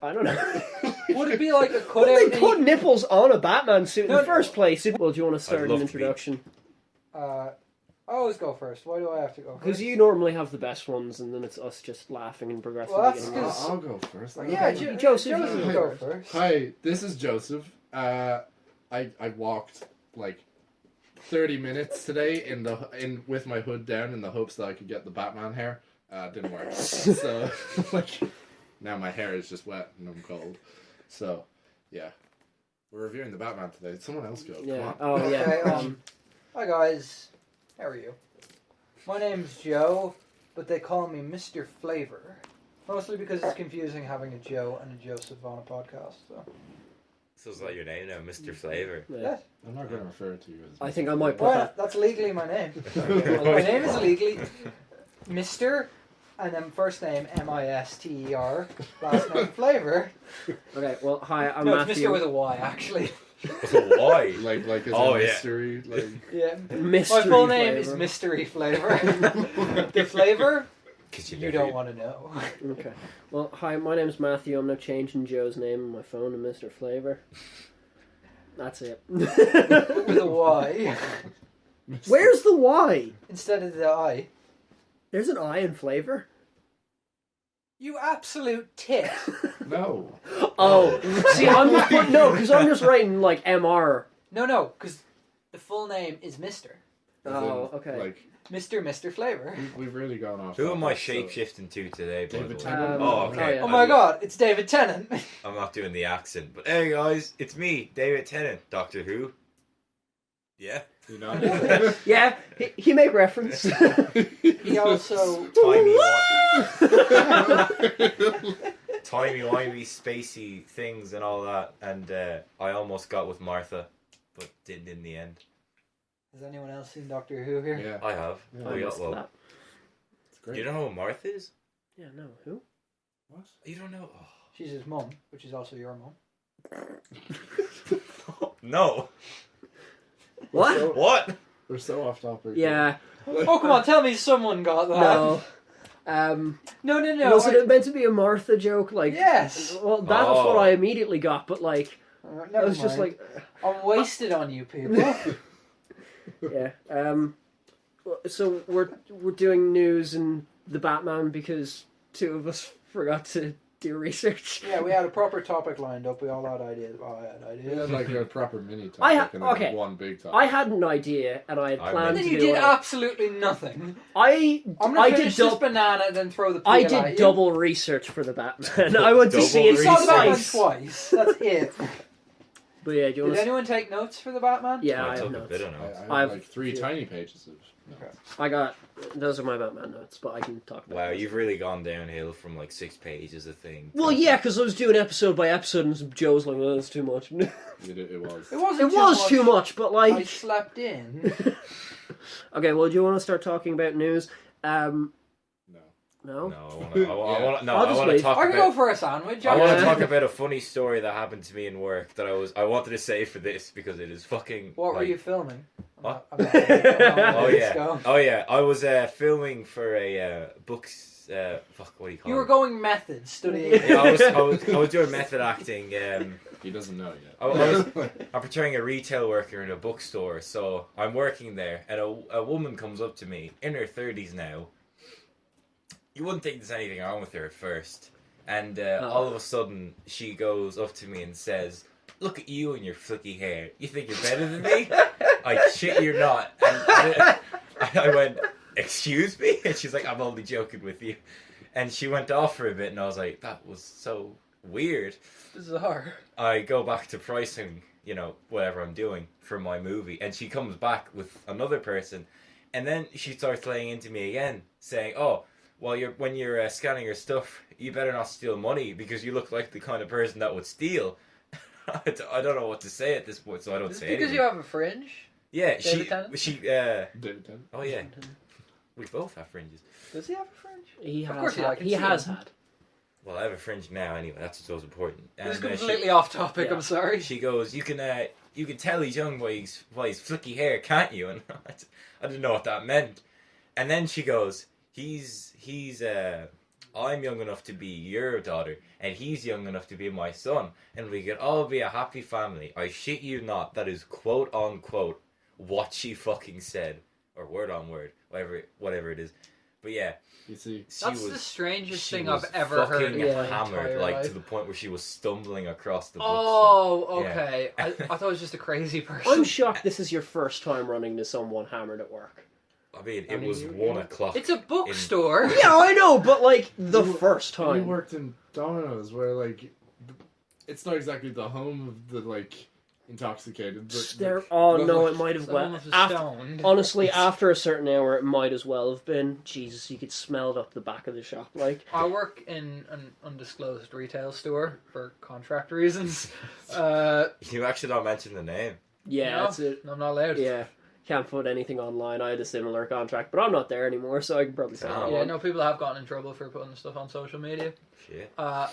I don't know. Would it be like a cutout? Well, they put nipples on a Batman suit in the first place. Well, do you want to start an introduction? I always go first. Why do I have to go first? Because you normally have the best ones, and then it's us just laughing and progressively Well, getting that's worse. I'll go first. Yeah, Joseph, you go first. Hi, this is Joseph. I walked like 30 minutes today with my hood down in the hopes that I could get the Batman hair. Didn't work. So now my hair is just wet and I'm cold. So yeah, we're reviewing the Batman today. Someone else go. Yeah. Come on. Oh yeah. Okay, hi guys. How are you? My name's Joe, but they call me Mr. Flavor. Mostly because it's confusing having a Joe and a Joseph on a podcast. So is that your name now, Mr. Flavor? Yeah. I'm not going to refer to you as. I think I might put Well, that. that's legally my name. My name is legally Mr. and then first name Mister, last name Flavor. Okay. Well, hi. I'm No, Matthew. it's Mr. with a Y actually. Why? like as Oh, a yeah. mystery. Like Yeah. Mystery My full name Flavor. is Mystery Flavor. The flavor Because you don't want to know. Okay. Well, hi. My name's Matthew. I'm now changing Joe's name on my phone to Mr. Flavor. That's it. With a Y Where's the Y? instead of the I. There's an I in Flavor. You absolute tit. no. Oh, see, I'm just putting because I'm just writing like Mr. No, because the full name is Mr. Oh, okay. Like Mr. Flavor. we've really gone off. Who am I topic, so- shape-shifting to today, by David the way? Tennant. Oh, okay. yeah. Oh my god, it's David Tennant. I'm not doing the accent, but hey guys, it's me, David Tennant, Doctor Who. Yeah. You know? Yeah, he made reference. He also... Timey-wimey, spacey things and all that, and I almost got with Martha, but didn't in the end. Has anyone else seen Doctor Who here? Yeah. I have. Yeah. Oh, I yeah, missed well, that. It's great. you don't know who Martha is? Yeah, no, who? What? You don't know? Oh. She's his mum, which is also your mum. No. What? What? We're so off topic. Yeah, Oh, come on, tell me someone got that. no. No. Was it meant to be a Martha joke? Like, Yes. Well, that's Oh. what I immediately got, but like, I Never was just mind. like, I'm wasted on you people. yeah. So we're doing news and the Batman because two of us forgot to do research. Yeah, we had a proper topic lined up. We all had ideas. Well, I had We ideas. had like a proper mini topic I ha- and then okay. one big topic. I had an idea and I had I planned And to then you do did it. absolutely nothing. I I'm gonna finish this did banana and then throw the peel I at did you. double research for the Batman. I went to Double see it You saw the Batman twice. twice. That's it. But yeah, do you Did want to? anyone take notes for the Batman? Yeah, I I have took a notes. bit of notes. I had I've- like three yeah. tiny pages of. Okay. I got those are my Batman notes, but I can talk about. Wow, those. you've really gone downhill from like 6 pages of thing. Well, yeah, because I was doing episode by episode, and Joe's like, "Oh, that's too much." It It was. It wasn't. was too much, but I like, slept in. okay. Well, do you want to start talking about news? No. No. No, I I'll just want wait. to talk I can go about. for a sandwich. I want Yeah. to talk about a funny story that happened to me in work that I wanted to say for this because it is fucking. What were like- you filming? What? I'm not- Oh Let's yeah, go. oh yeah. I was filming for a books. Fuck, what do you call You it? were going method studying. Yeah, I was doing method acting. He doesn't know yet. I'm portraying a retail worker in a bookstore, so I'm working there, and a woman comes up to me in her 30s now. You wouldn't think there's anything wrong with her at first, and all of a sudden she goes up to me and says, "Look at you and your flicky hair. You think you're better than me? I shit you're not." And I went, "Excuse me?" And she's like, "I'm only joking with you." And she went off for a bit, and I was like, "That was so weird." Bizarre. I go back to pricing, whatever I'm doing for my movie, and she comes back with another person, and then she starts laying into me again, saying, "Oh, well, when you're scanning your stuff, you better not steal money because you look like the kind of person that would steal." I don't know what to say at this point, so I don't Is it say because anything. you have a fringe? Yeah, David Tennant? she. David Tennant. Oh yeah, we both have fringes. Does he have a fringe? He Of has. course he- I can He see has him. had. Well, I have a fringe now anyway. That's what's important. This is And, completely off topic. yeah. I'm sorry. She goes, you can tell he's young by his flicky hair, can't you?" And I didn't know what that meant. And then she goes, he's I'm young enough to be your daughter, and he's young enough to be my son, and we could all be a happy family. I shit you not, that is quote unquote what she fucking said. Or word on word, whatever it is. But yeah, You see, That's the strangest she thing was I've ever heard in fucking my hammered, entire like life. to the point where she was stumbling across the books. Oh, Yeah. okay. I thought it was just a crazy person. I'm shocked this is your first time running into someone hammered at work. I mean, I it mean, was you- 1 o'clock. It's a bookstore. Yeah, I know, but like the first you time. worked in Domino's, where like it's not exactly the home of the like intoxicated. But There, oh but, no, like, it might have Someone well. was After, stoned. honestly, after a certain hour, it might as well have been. Jesus, you could smell it up the back of the shop. Like, I work in an undisclosed retail store for contract reasons. You actually don't mention the name. yeah, No, that's it. I'm not allowed. Yeah, can't put anything online. I had a similar contract, but I'm not there anymore, so I can probably say Oh. that Yeah, one. no, people have gotten in trouble for putting stuff on social media. Shit.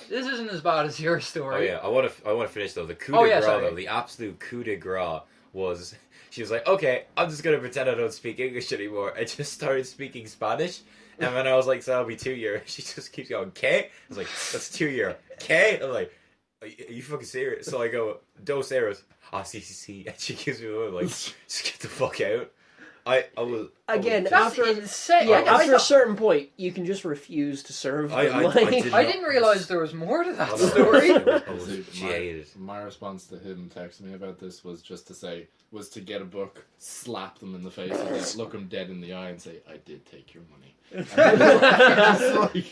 This isn't as bad as your story. Oh yeah, I want to finish though. The coup Oh, de yeah, grace, sorry. though, the absolute coup de grace was. She was like, okay, I'm just gonna pretend I don't speak English anymore. I just started speaking Spanish, and then I was like, so that'll be 2 years. She just keeps going, "K." I was like, that's 2 year. K. I'm like, are you fucking serious? So I go, dos euros. Ah, si. And she gives me a look like, just get the fuck out. I was Again, That's after insane. yeah, I after a certain point, you can just refuse to serve them. I like, did I not- didn't realize there was more to that I was- story. I was See, jaded. my response to him texting me about this was just to say, was to get a book, slap them in the face, and then look them dead in the eye and say, I did take your money. And just, like,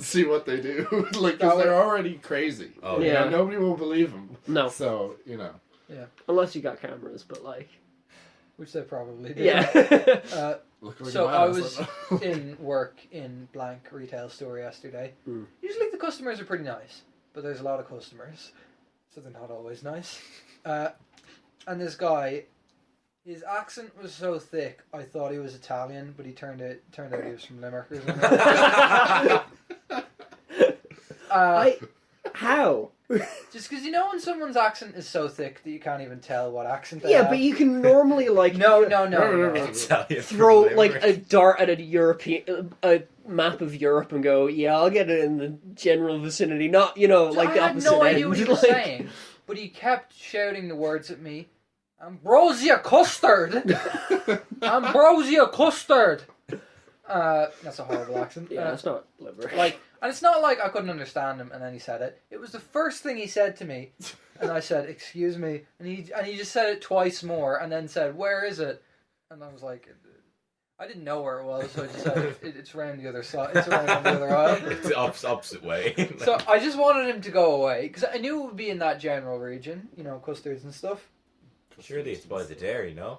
see what they do. Like, because they're already crazy. Oh You yeah. know, nobody will believe them. no, So, you know. unless you got cameras, but like, Which they probably did. yeah. Look like So a man, I was so- in work in blank retail store yesterday. Mm. Usually the customers are pretty nice, but there's a lot of customers, so they're not always nice. And this guy, his accent was so thick, I thought he was Italian, but turned out he was from Limerick or something. How? Just because you know when someone's accent is so thick that you can't even tell what accent they Yeah, have. but you can normally like No. Italian throw from like Limerick. a dart at a map of Europe and go, yeah, I'll get it in the general vicinity, not like the I had opposite no end. idea what he was Like, saying, but he kept shouting the words at me. Ambrosia custard! Ambrosia custard! That's a horrible accent. Yeah, it's not Limerick. And it's not like I couldn't understand him and then he said it. It was the first thing he said to me. And I said, excuse me. And he just said it twice more and then said, where is it? And I was like, I didn't know where it was, so I just said, it's around the other side. It's around on the other aisle. It's the opposite way. So I just wanted him to go away because I knew it would be in that general region, custards and stuff. Surely it's by the dairy, no?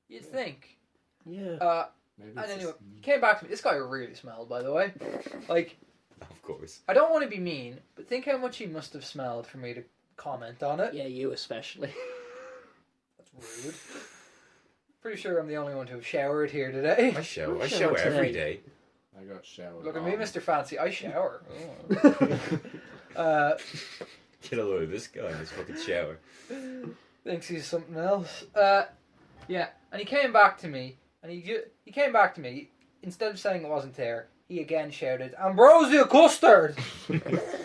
You'd think. yeah. Maybe And it's anyway, just- he came back to me. This guy really smelled, by the way. Like, Of course. I don't want to be mean, but think how much he must have smelled for me to comment on it. Yeah, you especially. That's rude. Pretty sure I'm the only one to have showered here today. I shower I shower every today. day. I got showered. Look at me, on. Mr. Fancy. I shower. Get a load of this guy in his fucking shower. Thinks he's something else. Yeah, and he came back to me, and he came back to me. Instead of saying it wasn't there, he again shouted, "Ambrosia custard!"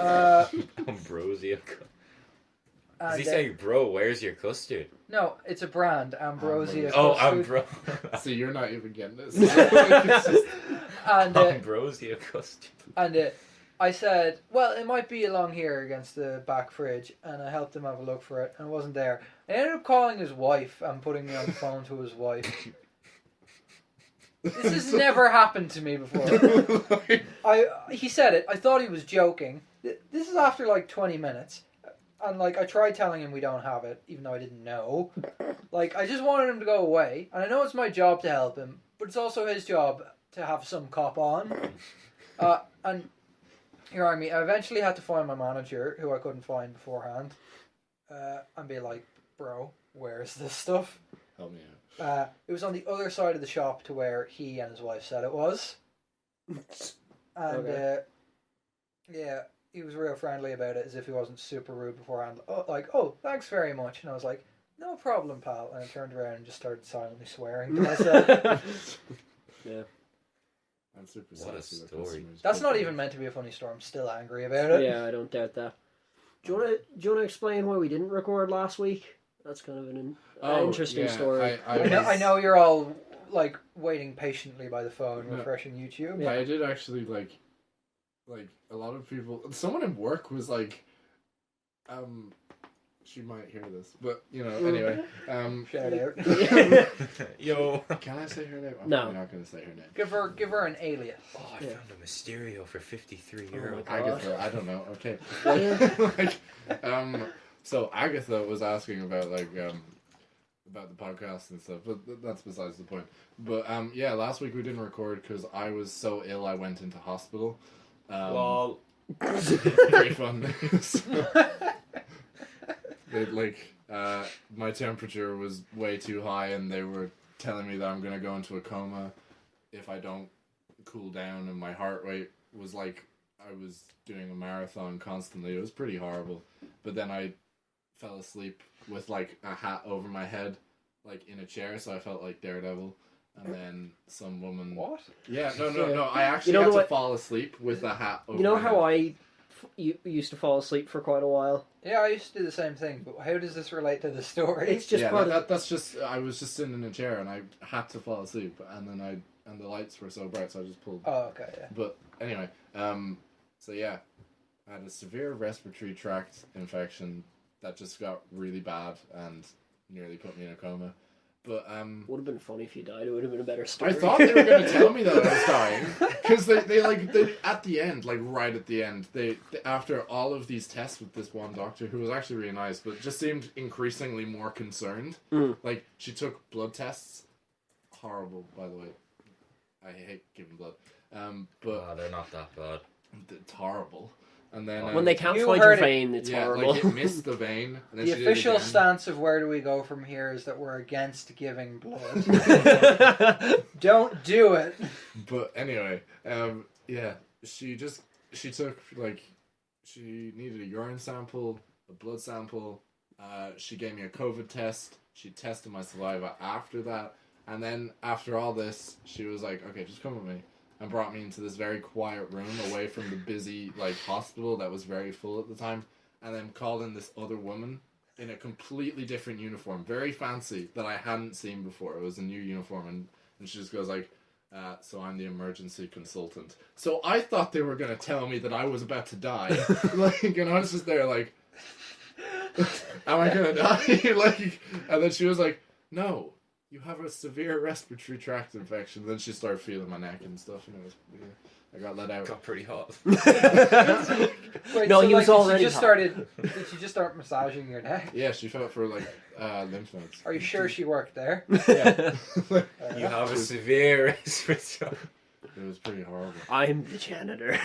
Ambrosia. Is And, he saying, bro, where's your custard? no, it's a brand, Ambrosia Oh, custard. See, you're not even getting this. And Ambrosia custard. I said, well, it might be along here against the back fridge, and I helped him have a look for it, and it wasn't there. I ended up calling his wife and putting me on the phone to his wife. This has never happened to me before. He said it. I thought he was joking. This is after like 20 minutes. And like I tried telling him we don't have it, even though I didn't know. Like I just wanted him to go away. And I know it's my job to help him, but it's also his job to have some cop on. And here I eventually had to find my manager, who I couldn't find beforehand, and be like, bro, where's this stuff? Help me out. It was on the other side of the shop to where he and his wife said it was. And, Okay. yeah, he was real friendly about it, as if he wasn't super rude beforehand. Oh, thanks very much. And I was like, no problem, pal. And I turned around and just started silently swearing to myself. Yeah. I'm super What a sassy with story. customers. That's not even meant to be a funny story. I'm still angry about it. Yeah, I don't doubt that. Do you want to explain why we didn't record last week? That's kind of an interesting story. I know you're all like waiting patiently by the phone, No. refreshing YouTube. Yeah. I did actually like a lot of people. Someone in work was like, she might hear this, but anyway, Shout out. Yo. Can I say her name? I'm No. probably not going to say her name. Give her an alias. Oh, I found a Mysterio for €53. Oh my God. Agatha, I don't know. Okay. Yeah. So Agatha was asking about about the podcast and stuff, but that's besides the point. But yeah, last week we didn't record because I was so ill I went into hospital. Lol. Very fun. My temperature was way too high, and they were telling me that I'm gonna go into a coma if I don't cool down, and my heart rate was like I was doing a marathon constantly. It was pretty horrible. But then I fell asleep with like a hat over my head, like in a chair, so I felt like Daredevil. And then some woman. What? Yeah, no. I actually had to fall asleep with a hat over. You know my how head. I used to fall asleep for quite a while? Yeah, I used to do the same thing, but how does this relate to the story? It's just Yeah, part of that's just. I was just sitting in a chair and I had to fall asleep, and then and the lights were so bright, so I just pulled. Oh, okay, yeah. But anyway, so yeah, I had a severe respiratory tract infection that just got really bad and nearly put me in a coma. But would have been funny if you died. It would have been a better story. I thought they were going to tell me that I was dying because they at the end, like right at the end, they after all of these tests with this one doctor who was actually really nice, but just seemed increasingly more concerned. Like she took blood tests, horrible by the way. I hate giving blood, but they're not that bad. it's horrible. And then when they can't You find your heard it. vein, it's horrible. like it missed the vein. And then The she did it official again. stance of where do we go from here is that we're against giving blood. Don't do it. But anyway, yeah, she took she needed a urine sample, a blood sample. She gave me a COVID test. She tested my saliva after that, and then after all this, she was like, "Okay, just come with me," and brought me into this very quiet room away from the busy hospital that was very full at the time, and then called in this other woman in a completely different uniform, very fancy, that I hadn't seen before. It was a new uniform, and she just goes like, so I'm the emergency consultant. So I thought they were going to tell me that I was about to die. And I was just there like, am I going to die? And then she was like, no, you have a severe respiratory tract infection. And then she started feeling my neck and stuff, and it was, I got let out. Got pretty hot. Wait, No, so, he was already Did she just start massaging your neck? Yeah, she felt for lymph nodes. Are you sure she worked there? Yeah. You have a severe respiratory. It was pretty horrible. I'm the janitor.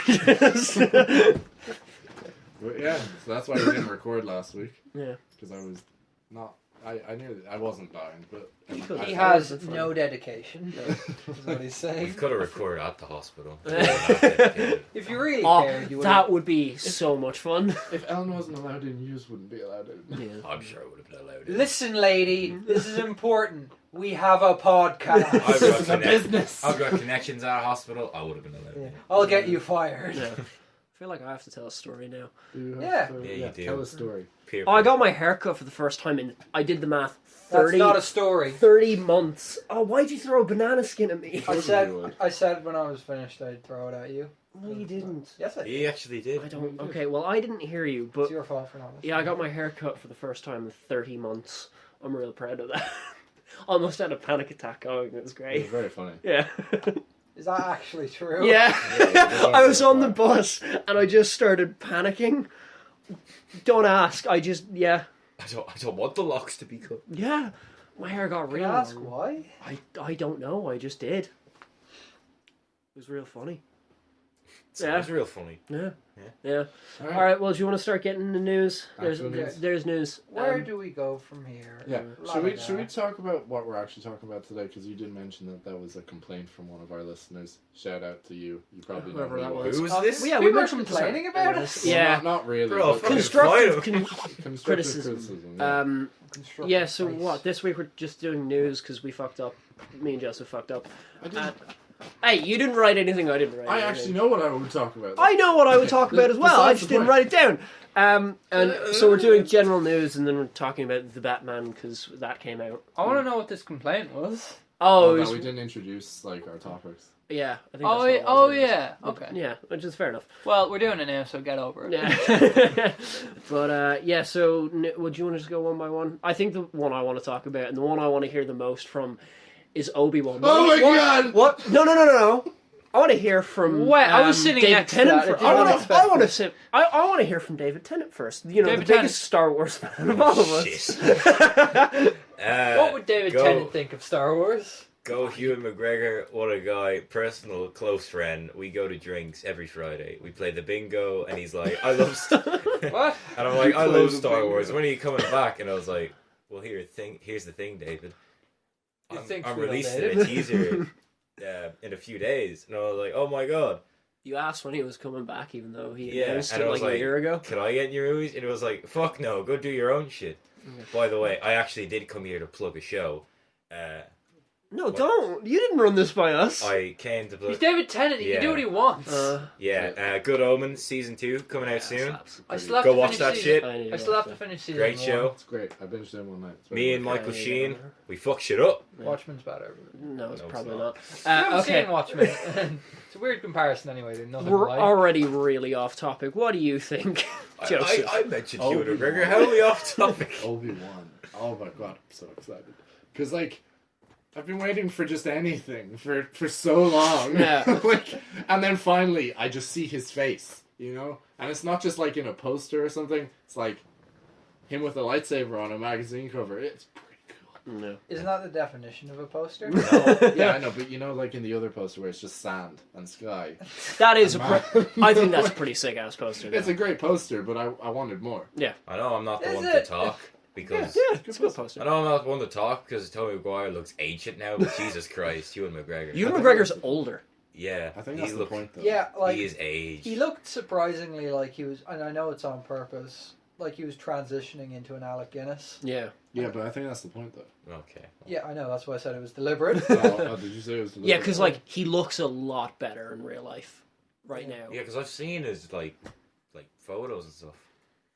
But yeah, so that's why we didn't record last week. Yeah. Because I was not. I wasn't dying, but You could. He I- has no dedication. Is what he's We saying. could have recorded at the hospital. If you really Oh, cared, you would. that would be so much fun. If Ellen wasn't allowed in, yous wouldn't be allowed in. Yeah. I'm sure I would have been allowed it. Listen, lady, this is important. We have a podcast. I've got, This is a business. I've got connections at a hospital. I would have been allowed Yeah. in. I'll get you fired. Yeah. I feel like I have to tell a story now. Yeah. Yeah, you do. Tell a story. Peer Oh, I got my hair cut for the first time in, I did the math, That's 30, not a story. 30 months. Oh, why'd you throw a banana skin at me? I said when I was finished I'd throw it at you. No, you didn't. Yes, I did. He actually did. I don't. Okay, well, I didn't hear you, It's but your fault for not listening. yeah, I got my hair cut for the first time in 30 months. I'm real proud of that. Almost had a panic attack going. It was It great. was very funny. Yeah. Is that actually true? Yeah. Yeah, I was on the bus and I just started panicking. Don't ask. I just, yeah. I don't want the locks to be cut. Yeah. My hair got Can real I ask long. why? I don't know. I just did. It was real funny. So Yeah. It was real funny. Yeah. Yeah. Yeah. All right. Well, do you want to start getting the news? Actual news? There's news. Where do we go from here? Yeah. La Should we da. talk about what we're actually talking about today? Because you did mention that was a complaint from one of our listeners. Shout out to you. You probably know Whoever who that you was. Who was Oh, this? Well, yeah, People we are mentioned complaining about us? Well, Yeah. not really. Bro, but fucking Constructive constructive criticism. Yeah. Constructive Yeah. So place. what? This week we're just doing news because we fucked up. Me and Joseph fucked up. I didn't. Hey, you didn't write anything. I didn't write. I anything. actually know what I would talk about. I know what I would talk about as well. I Besides just the didn't point. write it down. And so we're doing general news, and then we're talking about the Batman because that came out. I want to know what this complaint was. Oh, Oh, it no, was, we didn't introduce like our topics. yeah. I think. Oh, That's yeah, what it was. yeah. Okay. Yeah, which is fair enough. Well, we're doing it now, so get over it. Yeah. But yeah. So, would you want to just go one by one? I think the one I want to talk about, and the one I want to hear the most from, is Obi Wan. Oh my God! What? No. I want to hear from. Wait, I was sitting David next to Tennant. that. I I didn't want expect to. this. I want to hear from David Tennant first. You know, David the Tennant. biggest Star Wars fan of all of us. Shit. What would David Tennant think of Star Wars? Go Ewan McGregor, what a guy, personal, close friend. We go to drinks every Friday. We play the bingo, and he's like, I love What? And I'm like, I Play love the Star bingo. Wars. When are you coming back? And I was like, well, here's the thing, David. You think I'm we don't, releasing David? a teaser in a few days. And I was like, oh my God. You asked when he was coming back, even though he Yeah, announced and it I was like a like, year ago. Can I get in your movies? And it was like, fuck no, go do your own shit. By the way, I actually did come here to plug a show. No, don't. You didn't run this by us. I came to He's plug... David Tennant. He Yeah. can do what he wants. Good Omens season 2 coming out soon. I still have Go to watch finish that season. shit. I still have to finish season Great 1. show. It's great. I binged it in one night. It's Me very and good. Michael Yeah, Sheen, yeah. we fuck shit up. Watchmen's better. No, it's No, it's probably not. not. I haven't Okay, seen Watchmen. It's a weird comparison anyway. They're nothing we're alike. already really off topic. What do you think, Joseph? I mentioned Oh, Ewan Obi-Wan. McGregor. How are we off topic? Obi-Wan. Oh my God, I'm so excited. Because like, I've been waiting for just anything for so long. Yeah. Like, and then finally, I just see his face, you know? And it's not just like in a poster or something. It's like him with a lightsaber on a magazine cover. It's pretty cool. No. Isn't that the definition of a poster? Yeah, I know, but you know, like in the other poster where it's just sand and sky. That is a. Man. I think that's a pretty sick ass poster. It's though. a great poster, but I wanted more. I know I'm not the Is one it? to talk because Yeah, it's a good poster. I know I'm not the one to talk because Tobey Maguire looks ancient now. But Jesus Christ, Ewan McGregor. Ewan McGregor's older. Yeah, I think he that's the look- point, though. Yeah, like he is aged. he looked surprisingly like he was, and I know it's on purpose. Like he was transitioning into an Alec Guinness. Yeah. Yeah, but I think that's the point, though. Okay. Yeah, I know. That's why I said it was deliberate. Oh, did you say it was Yeah, because like he looks a lot better in real life right now. Yeah, because I've seen his like photos and stuff.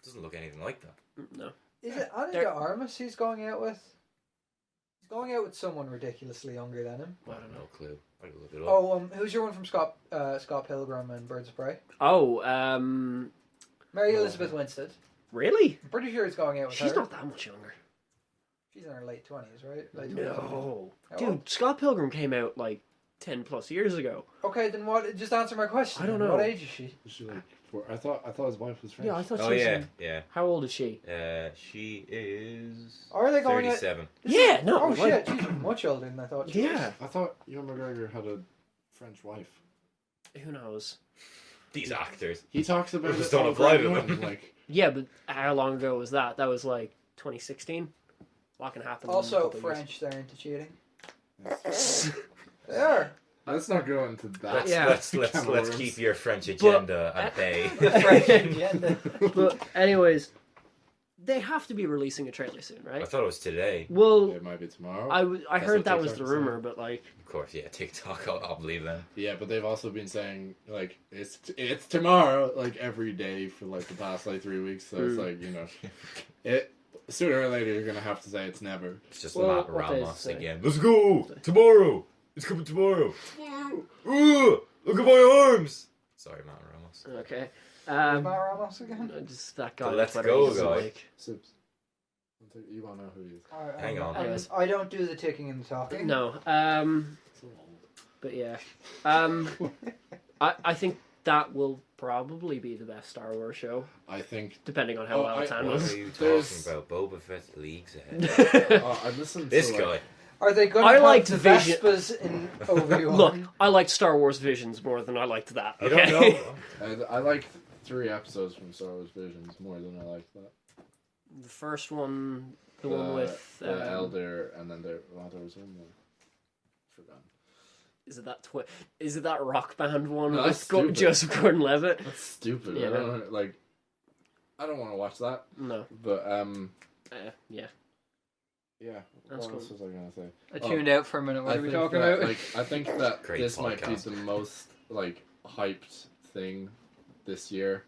Doesn't look anything like that. No. Is it Anna de Armas he's going out with? He's going out with someone ridiculously younger than him. I don't know. Clue. I can look it up. Oh, who's your one from Scott Pilgrim and Birds of Prey? Oh, Mary Elizabeth Winstead. really? I'm pretty sure he's going out with She's her. not that much younger. She's in her late 20s, right? Late 20s. No. How Dude, old? Scott Pilgrim came out like 10 plus years ago. Okay, then what? Just answer my question. I don't then. know. What age is she? Is she like four? I thought his wife was French. Yeah, I thought she Oh was. yeah, yeah. How old is she? She is Are they going out? 37. Yeah, no. Oh like- shit, she's much older than I thought. She Yeah. I thought Ewan McGregor had a French wife. Who knows? These actors. He talks about Just it don't all apply the to time, them. Like, Yeah, but how long ago was that? That was like 2016. What can happen? in a Also, couple of years? French, they're into cheating. yes. They are. Let's not go into that. Let's Yeah. let's keep your French agenda at bay. The French agenda. But anyways, they have to be releasing a trailer soon, I right? thought it was today. Well, It might be tomorrow. I That's heard what that was TikTok the is saying. rumor, but like, Of course, yeah. TikTok. I'll believe them. Yeah, but they've also been saying like it's tomorrow, like every day for like the past like 3 weeks. So it's like, you know, it sooner or later you're gonna have to say it's never. It's just Well, Matt what day is Ramos it? again. Let's go tomorrow. It's coming tomorrow. Ooh, look at my arms. Sorry, Matt Ramos. okay. Matt Ramos again? Just that guy. The Let's Twitter, Go he's guy. like, Sips. You won't know who he is. Alright, Hang on. Anyways. I don't do the ticking and the talking. no. So old. But yeah. I think that will probably be the best Star Wars show, I think. depending on how Oh, well it's I- What handled. are you There's- talking about? Boba Fett leagues ahead. I listened This to guy. like, Are they going I to have liked the Vision- Vespas in Obi-Wan? Look, I liked Star Wars Visions more than I liked that. You Okay? don't know. I like 3 episodes from Star Wars Visions more than I like that. The first one, the one with the Elder, and then there was one more. Forgotten. is it that rock band one No, with that's stupid. Joseph Gordon-Levitt? That's stupid. Yeah. I don't want to watch that. No. But Yeah. Yeah. That's What else cool. was I gonna say? I tuned out for a minute. What I are we think talking that, about? Like, I think that Great this might be podcast. the most like hyped thing this year.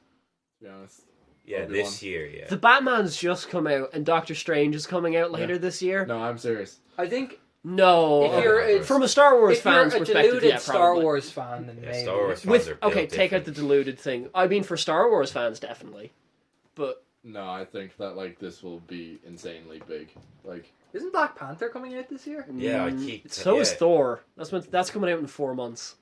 To be honest. Yeah, Obi-Wan. this year, yeah. The Batman's just come out, and Doctor Strange is coming out later this year. No, I'm serious. I think No, if you're from a Star Wars if you're fan's a perspective, deluded yeah, Star probably. Wars fan, then Yeah, maybe. Star Wars fans With are built take out the different. deluded thing. I mean, for Star Wars fans, definitely. But No, I think that like this will be insanely big. Like, Isn't Black Panther coming out this year? Yeah, I keep. so is yeah. Thor. That's coming out in 4 months.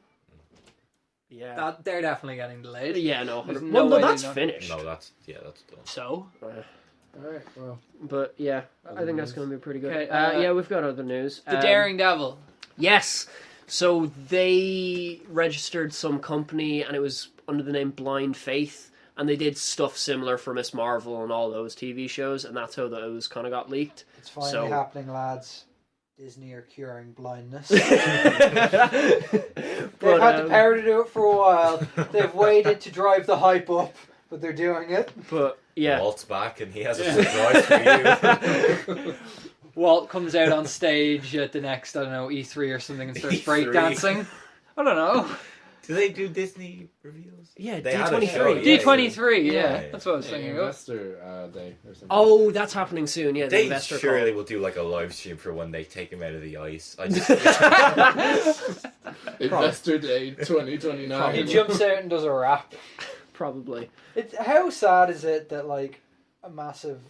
Yeah. They're definitely getting delayed. Yeah, no. There's 100 no well, no, way that's they're not- finished. No, that's done. So, Uh, all right, well, but yeah, I Other think that's news? going to be pretty good. Okay, Yeah, we've got other news. the Daring Devil. Yes. So they registered some company, and it was under the name Blind Faith, and they did stuff similar for Miss Marvel and all those TV shows, and that's how those kind of got leaked. It's finally So- happening, lads. Disney are curing blindness. But, They've had the power to do it for a while. They've waited to drive the hype up, but they're doing it. but yeah, Walt's back and he has a surprise for you. Walt comes out on stage at the next, I don't know, E3 or something and starts E3. breakdancing. I don't know. Do they do Disney reveals? yeah, They had a show, D23. yeah. D23, yeah. Yeah. That's what I was thinking of. Investor Day or something. Oh, that's happening soon. Yeah, the They investor surely call. will do like a live stream for when they take him out of the ice. I just Investor Day 2029. He jumps out and does a rap. Probably. How sad is it that, like, a massive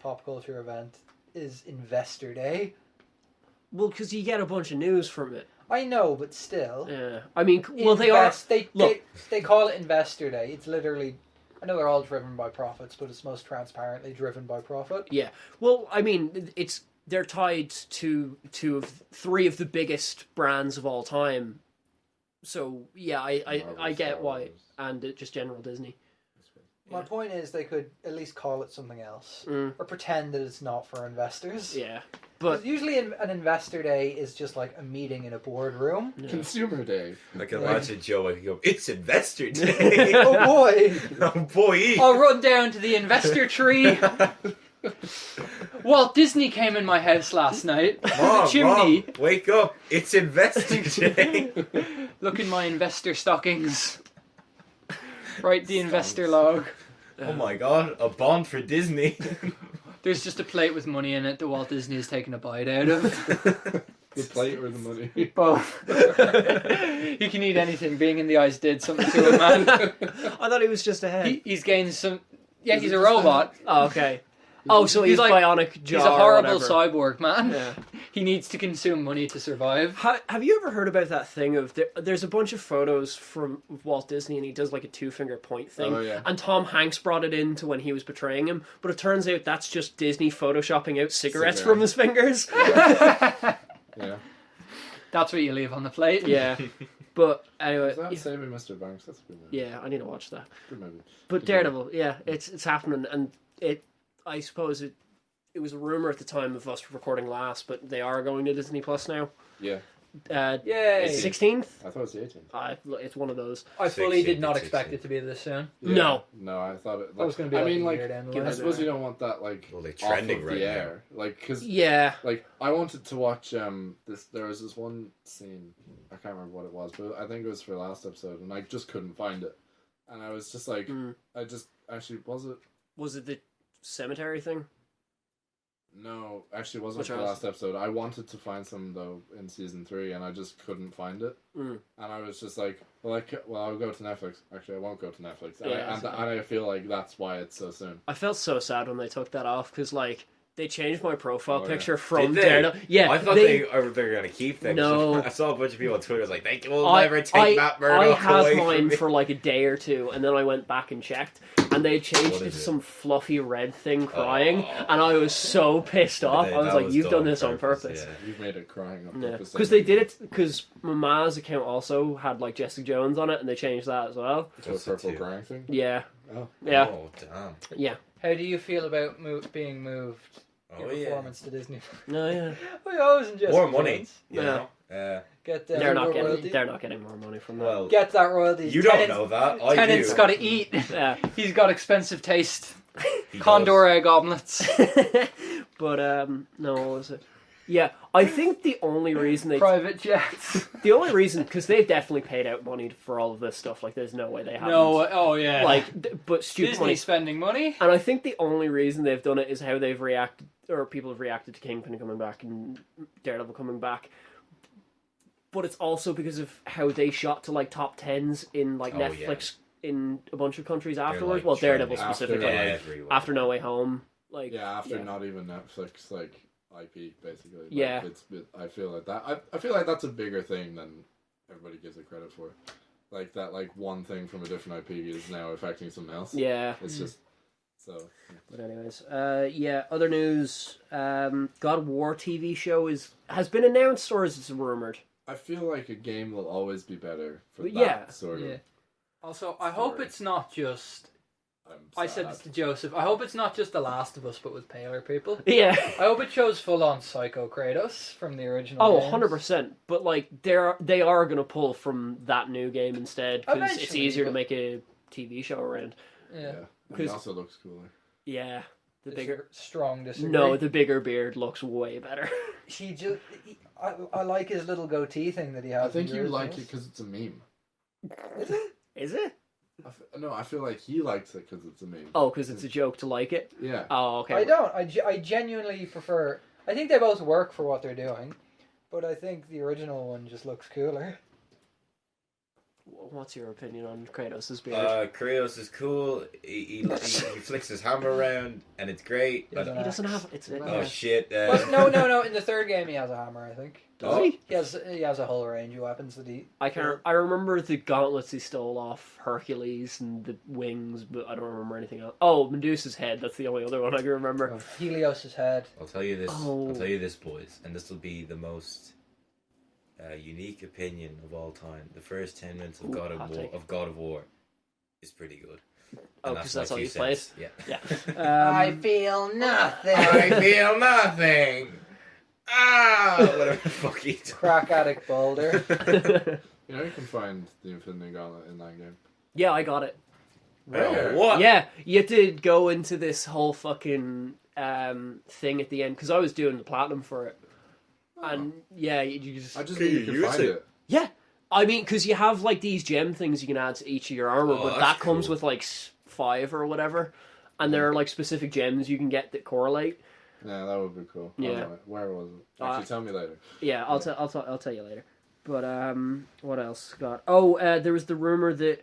pop culture event is Investor Day? Well, because you get a bunch of news from it. I know, but still. Yeah, I mean, well, they are. Look. They call it Investor Day. It's literally, I know they're all driven by profits, but it's most transparently driven by profit. Yeah. Well, I mean, they're tied to three of the biggest brands of all time. So yeah, I Marvel, get Star why, Wars. and just general Disney. My point is, they could at least call it something else, Mm. or pretend that it's not for investors. Yeah, 'Cause but usually an Investor Day is just like a meeting in a boardroom. yeah. Consumer Day. I can imagine Joe. I can go. It's Investor Day. Oh boy! Oh boy. I'll run down to the investor tree. Walt Disney came in my house last night. Mom, Chimney. Mom, wake up! It's Investor Day. Look in my investor stockings. Write the investor log. Oh my god, a bond for Disney. There's just a plate with money in it that Walt Disney has taken a bite out of. The plate or the money? Both. He can eat anything. Being in the eyes did something to him, man. I thought he was just a head. He's gained some. Yeah, Is he's it a just a- robot. Oh, okay. Oh, so he's like- bionic jaw. He's a or horrible whatever. cyborg, man. Yeah. He needs to consume money to survive. Have you ever heard about that thing of there's a bunch of photos from Walt Disney and he does like a 2-finger point thing, Oh, yeah. and Tom Hanks brought it into when he was portraying him, but it turns out that's just Disney photoshopping out cigarettes from his fingers. Yeah. That's what you leave on the plate. Yeah, but anyway, Is that Saving Mr. Banks? That's a good movie. yeah, I need to watch that. Good movie. But Daredevil, yeah, it's happening, and I suppose it was a rumor at the time of us recording last, but they are going to Disney Plus now. Yeah. Yay! 16th. I thought it was the 18th. It's one of those. I fully did 16, not 16. expect it to be this soon. Yeah. No. No, I thought it. I was going to be I like mean, a like, year down the give I line. it suppose you don't want that, like, Well, they're off trending of right the now. air. Like, because, Yeah. like, I wanted to watch, there was this one scene, I can't remember what it was, but I think it was for last episode, and I just couldn't find it. And I was just like, actually, was it? Was it the cemetery thing? No, actually, it wasn't Which for the was? last episode. I wanted to find some, though, in season 3, and I just couldn't find it. Mm. And I was just like, well, I'll go to Netflix. Actually, I won't go to Netflix. And, Yeah, and I feel like that's why it's so soon. I felt so sad when they took that off because, like, they changed my profile Oh, yeah. picture from Did they? Daredevil. Yeah, I thought they were going to keep them. No. I saw a bunch of people on Twitter was like, they will I never take Matt Murdock had away mine from me. for like a day or two, and then I went back and checked, and they changed What it to is it? some fluffy red thing crying, Oh. and I was so pissed off. I was That like, "You've done on this on purpose." yeah. You've made it crying on Yeah, purpose. because they did it. Because Mama's account also had like Jessica Jones on it, and they changed that as well. So a purple crying thing? Yeah, Oh. yeah, Oh, damn. yeah. How do you feel about being moved? Your Oh, yeah. performance to Disney. No, yeah. We always just More money. Yeah. Get They're not royalty. getting. They're not getting more money from that. Well, Get that royalty. you don't know that. I Tennant's do. got to eat. Yeah. He's got expensive taste. He Condor egg omelets. But no, what was it? Yeah, I think the only reason Private jets. because they've definitely paid out money for all of this stuff. Like, there's no way they haven't. No, oh yeah. But stupid Disney money. spending money. And I think the only reason they've done it is how they've reacted, or people have reacted to Kingpin coming back and Daredevil coming back. But it's also because of how they shot to like top 10s in like Netflix in a bunch of countries afterwards. like, well, Daredevil after, specifically, everywhere. after No Way Home. Like, after not even Netflix like IP basically. Like, Yeah. I feel like that. I feel like that's a bigger thing than everybody gives it credit for. Like that, like one thing from a different IP is now affecting something else. Yeah. It's just so. But anyways, other news. God of War TV show has been announced, or is it rumored? I feel like a game will always be better for But that sort of. Yeah. Also, I hope Story. it's not just. I'm I said this to Joseph. I hope it's not just The Last of Us, but with paler people. Yeah. I hope it shows full-on Psycho Kratos from the original. Oh, games. 100%. But like, they are going to pull from that new game instead, because it's Eventually, easier to but- make a TV show around. Yeah. And it also looks cooler. Yeah. The bigger. Strong disagree. No, the bigger beard looks way better. I like his little goatee thing that he has. I think in you the like it originals. because it's a meme. Is it? No, I feel like he likes it because it's a meme. Oh, because it's a joke to like it? Yeah. Oh, okay. I don't. I genuinely prefer. I think they both work for what they're doing, but I think the original one just looks cooler. What's your opinion on Kratos' beard? Kratos is cool. He flicks his hammer around, and it's great. Yeah, He doesn't have... Oh shit! Well, no. In the third game, he has a hammer. I think. Does he? He has a whole range of weapons that he. I can't. I remember the gauntlets he stole off Hercules and the wings, but I don't remember anything else. Oh, Medusa's head. That's the only other one I can remember. Helios's head. I'll tell you this. Oh. I'll tell you this, boys, and this will be the most unique opinion of all time. The first 10 minutes of God of War is pretty good. Oh, And because that's my all you 2 played? cents. Yeah. I feel nothing. I feel nothing. Whatever the fuck he does. Crack addict Boulder. You know, you can find the Infinity Gauntlet in that game. Yeah, I got it. Oh, what? Yeah, you had to go into this whole fucking thing at the end, because I was doing the platinum for it. And yeah, you just... I just Can think you you can use find it? it. Yeah, I mean, because you have like these gem things you can add to each of your armor, Oh, but that's that comes cool. with like 5 or whatever, and there are like specific gems you can get that correlate. Yeah, that would be cool. Yeah. I don't know. Where was it? Actually, tell me later. Yeah, I'll tell you later. But what else got? Oh, there was the rumor that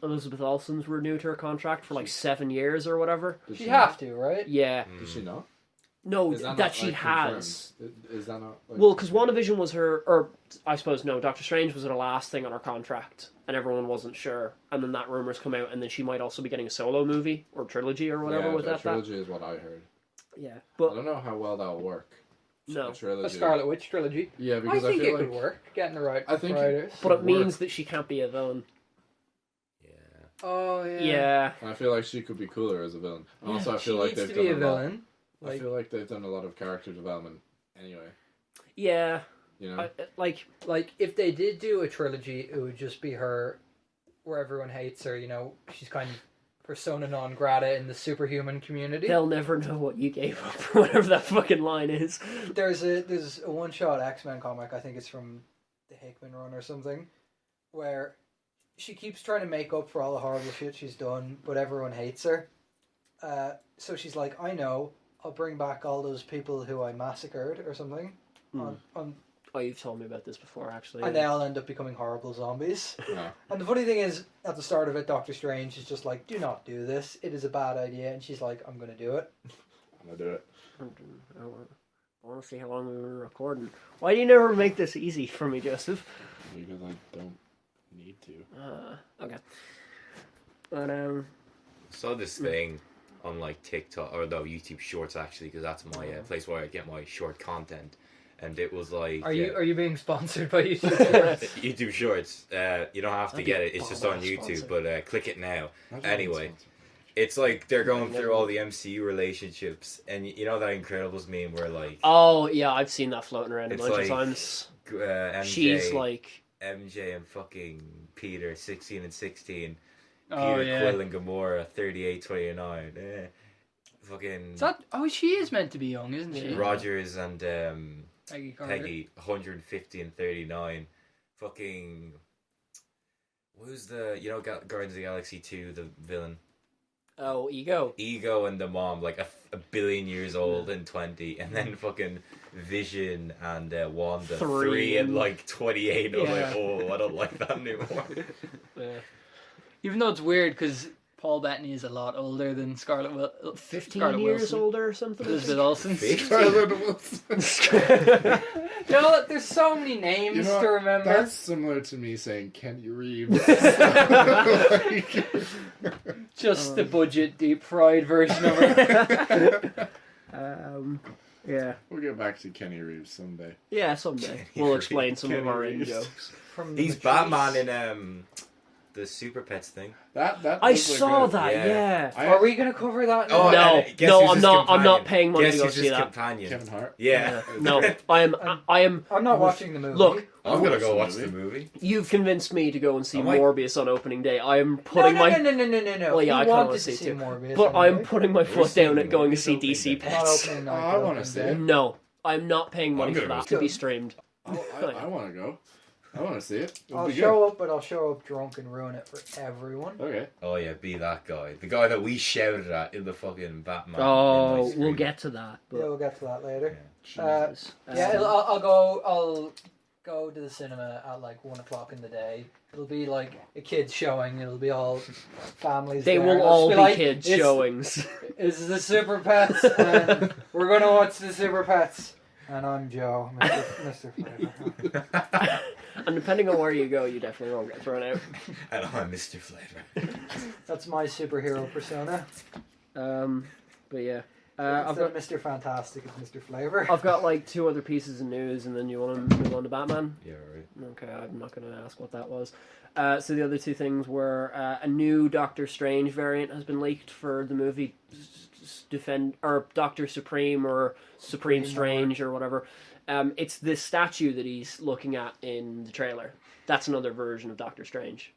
Elizabeth Olsen's renewed her contract for like 7 years or whatever. Did You not? have to, right? Yeah, Did she not? no, Is that not, she like, has. confirmed? Is that not? Like, Well, because WandaVision was her, or I suppose no, Doctor Strange was her last thing on her contract, and everyone wasn't sure. And then that rumor's come out, and then she might also be getting a solo movie or trilogy or whatever yeah, with a that. trilogy is what I heard. Yeah, I but don't know how well that'll work. no. A trilogy. A Scarlet Witch trilogy. Yeah, I because I, think feel it like could work. Getting the right I think- writers. But it Work. means that she can't be a villain. Yeah. Oh Yeah. I feel like she could be cooler as a villain. And also, I She feel like needs they've to done be a lot. villain. I Like, feel like they've done a lot of character development anyway. Yeah. You know, Like, if they did do a trilogy, it would just be her, where everyone hates her. You know, she's kind of persona non grata in the superhuman community. they'll never know what you gave up, or whatever that fucking line is. There's a one shot X-Men comic. I think it's from the Hickman run or something, where she keeps trying to make up for all the horrible shit she's done, but everyone hates her. So she's like, I know, I'll bring back all those people who I massacred or something. On Oh, you've told me about this before, actually. and they all end up becoming horrible zombies. yeah. And the funny thing is, at the start of it, Doctor Strange is just like, do not do this. It is a bad idea. And she's like, I'm going to do it. I'm gonna do it. I want to see how long we were recording. Why do you never make this easy for me, Joseph? Because I don't need to. Okay. But, Saw this thing on like TikTok or no YouTube Shorts actually, because that's my place where I get my short content, and it was like, Are you being sponsored by YouTube? YouTube Shorts? You don't have to That'd get be it. It's just a on YouTube, sponsor. but click it now. Imagine Anyway. it's It's like they're going through all the MCU relationships, and you know that Incredibles meme where like oh, yeah, I've seen that floating around a It's bunch of like- times. MJ, She's like... MJ and fucking Peter 16 and 16, Oh, Peter yeah. Quill and Gamora 38-29. fucking Is that? Oh, she is meant to be young, isn't she? Yeah. Rogers and Peggy Carter. Peggy 150 and 39. Fucking who's the Guardians of the Galaxy 2 the villain? Oh, Ego. Ego and the mom like a billion years old and 20, and then fucking Vision and Wanda 3 and like 28. I'm like, oh, I don't like that anymore. Yeah. Even though it's weird because Paul Bettany is a lot older than 15 years older or something. Elizabeth Olsen. Scarlett Wilson. You know what? There's so many names You know to what? remember. That's similar to me saying Kenny Reeves. Like- Just the budget deep fried version of it. Yeah. We'll get back to Kenny Reeves someday. Yeah, someday. Kenny We'll explain Reeves. some of Kenny our in Reeves. jokes. From the He's Matrix. Batman in the Super Pets thing. That I looks like saw a- that, Yeah. yeah. Are we going to cover that? Oh, No, and guess no, who's I'm his not. I'm companion? not paying money Guess to go who's see his that. companion? Kevin Hart. Yeah. No, I am. I'm not watching the movie. Look, I'm gonna go watch watch the the movie. you've convinced me to go and see I might- Morbius on opening day. I am no, putting no, my, no, no, no, no, no, no. Well, yeah, I We kinda wanted wanna to see see too. Morbius. but I'm anyway. putting my We're foot seeing down at going to Morbius see opening DC day. Not Pets. opening Oh, night. I wanna opening see day. it. No, I'm not paying money I'm for gonna that go. to be streamed. Oh, I want to go. I want to see it. It'll I'll be show up, but I'll show up drunk and ruin it for everyone. good. Okay. Oh yeah, be that guy. The guy that we shouted at in the fucking Batman. Oh, midnight we'll screen. get to that. Yeah, But we'll get to that later. Jesus. Jesus. Yeah, I'll go to the cinema at like 1 o'clock in the day. It'll be like a kids showing. It'll be all families. They there. will It'll all just be like, kids it's- showings. It's the Super Pets, and we're gonna watch the Super Pets. And I'm Joe, Mr. Flavor. And depending on where you go, you definitely won't get thrown out. And I'm Mr. Flavor. That's my superhero persona. But yeah, I've Instead got of Mr. Fantastic, it's Mr. Flavor. I've got like 2 other pieces of news, and then you want to move on to Batman. Yeah, right. Okay, I'm not going to ask what that was. So the other 2 things were a new Doctor Strange variant has been leaked for the movie Doctor Supreme or Supreme Strange or whatever. It's the statue that he's looking at in the trailer. That's another version of Doctor Strange,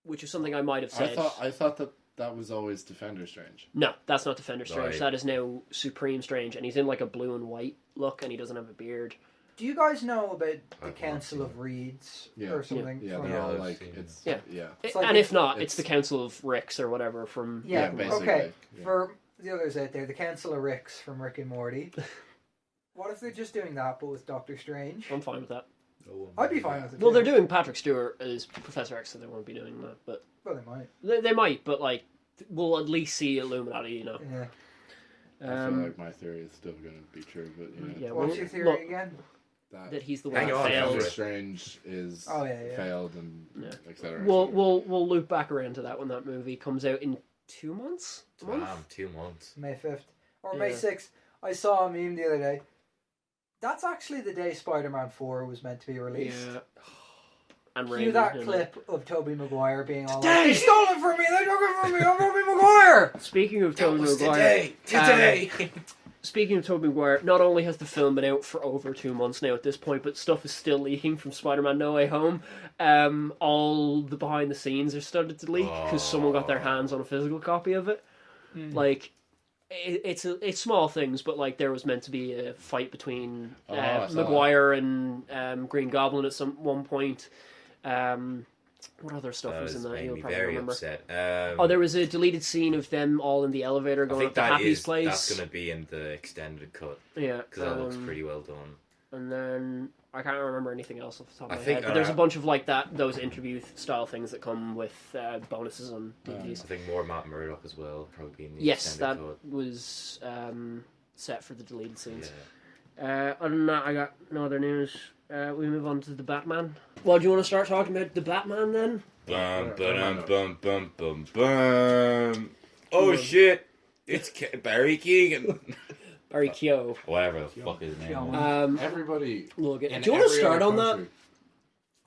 which is something I might have said. I thought that was always Defender Strange. No, that's not Defender Strange. Right. That is now Supreme Strange, and he's in like a blue and white look, and he doesn't have a beard. Do you guys know about the I've Council not of Reeds Yeah. or something? Yeah, from- they're all I've like seen it's Yeah. yeah. It's like And a- if not, it's it's- the Council of Ricks or whatever from... Yeah, basically. okay. Yeah. For the others out there, the Council of Ricks from Rick and Morty. What if they're just doing that, but with Doctor Strange? I'm fine with that. I'd be fine with it. Well, too. they're doing Patrick Stewart as Professor X, so they won't be doing that. But Well, they might. they might, but like, we'll at least see Illuminati, you know. Yeah. I feel like my theory is still going to be true, but Yeah, What's well, your theory look, again? that he's the one Hang that on, failed. Doctor Strange is Oh, yeah. failed and Yeah. etc. We'll loop back around to that when that movie comes out in 2 months. A month? Damn, 2 months. May 5th. Or May Yeah. 6th. I saw a meme the other day. That's actually the day Spider-Man 4 was meant to be released. Yeah. And Cue Raimi that did it. clip of Tobey Maguire being all Today! like, they stole it from me, they took it from me, I'm Tobey Maguire! Speaking of Tobey Maguire, Today. speaking of Tobey Maguire, not only has the film been out for over 2 months now at this point, but stuff is still leaking from Spider-Man No Way Home. All the behind the scenes are started to leak because someone got their hands on a physical copy of it. Like, it's small things, but like there was meant to be a fight between I saw Maguire and Green Goblin at one point. What other stuff was in that? made You'll me probably very remember. upset. Oh, there was a deleted scene of them all in the elevator I going think up to Happy's place. that's going to be in the extended cut Yeah, because that looks pretty well done. And then I can't remember anything else off the top of I my think, head. But there's a bunch of like those interview style things that come with bonuses on DVDs. I think more Matt Murdock as well, probably in the Yes, that extended cut. was set for the deleted scenes. Yeah. Other than that, I got no other news. We move on to the Batman. Well, do you want to start talking about the Batman then? Bum, ba-dum, bum, bum, bum, bum. Oh shit! It's Barry Keoghan. Barry Keoghan. Whatever the fuck his name was. Everybody. Logan. in Do you want to every start other on that? country-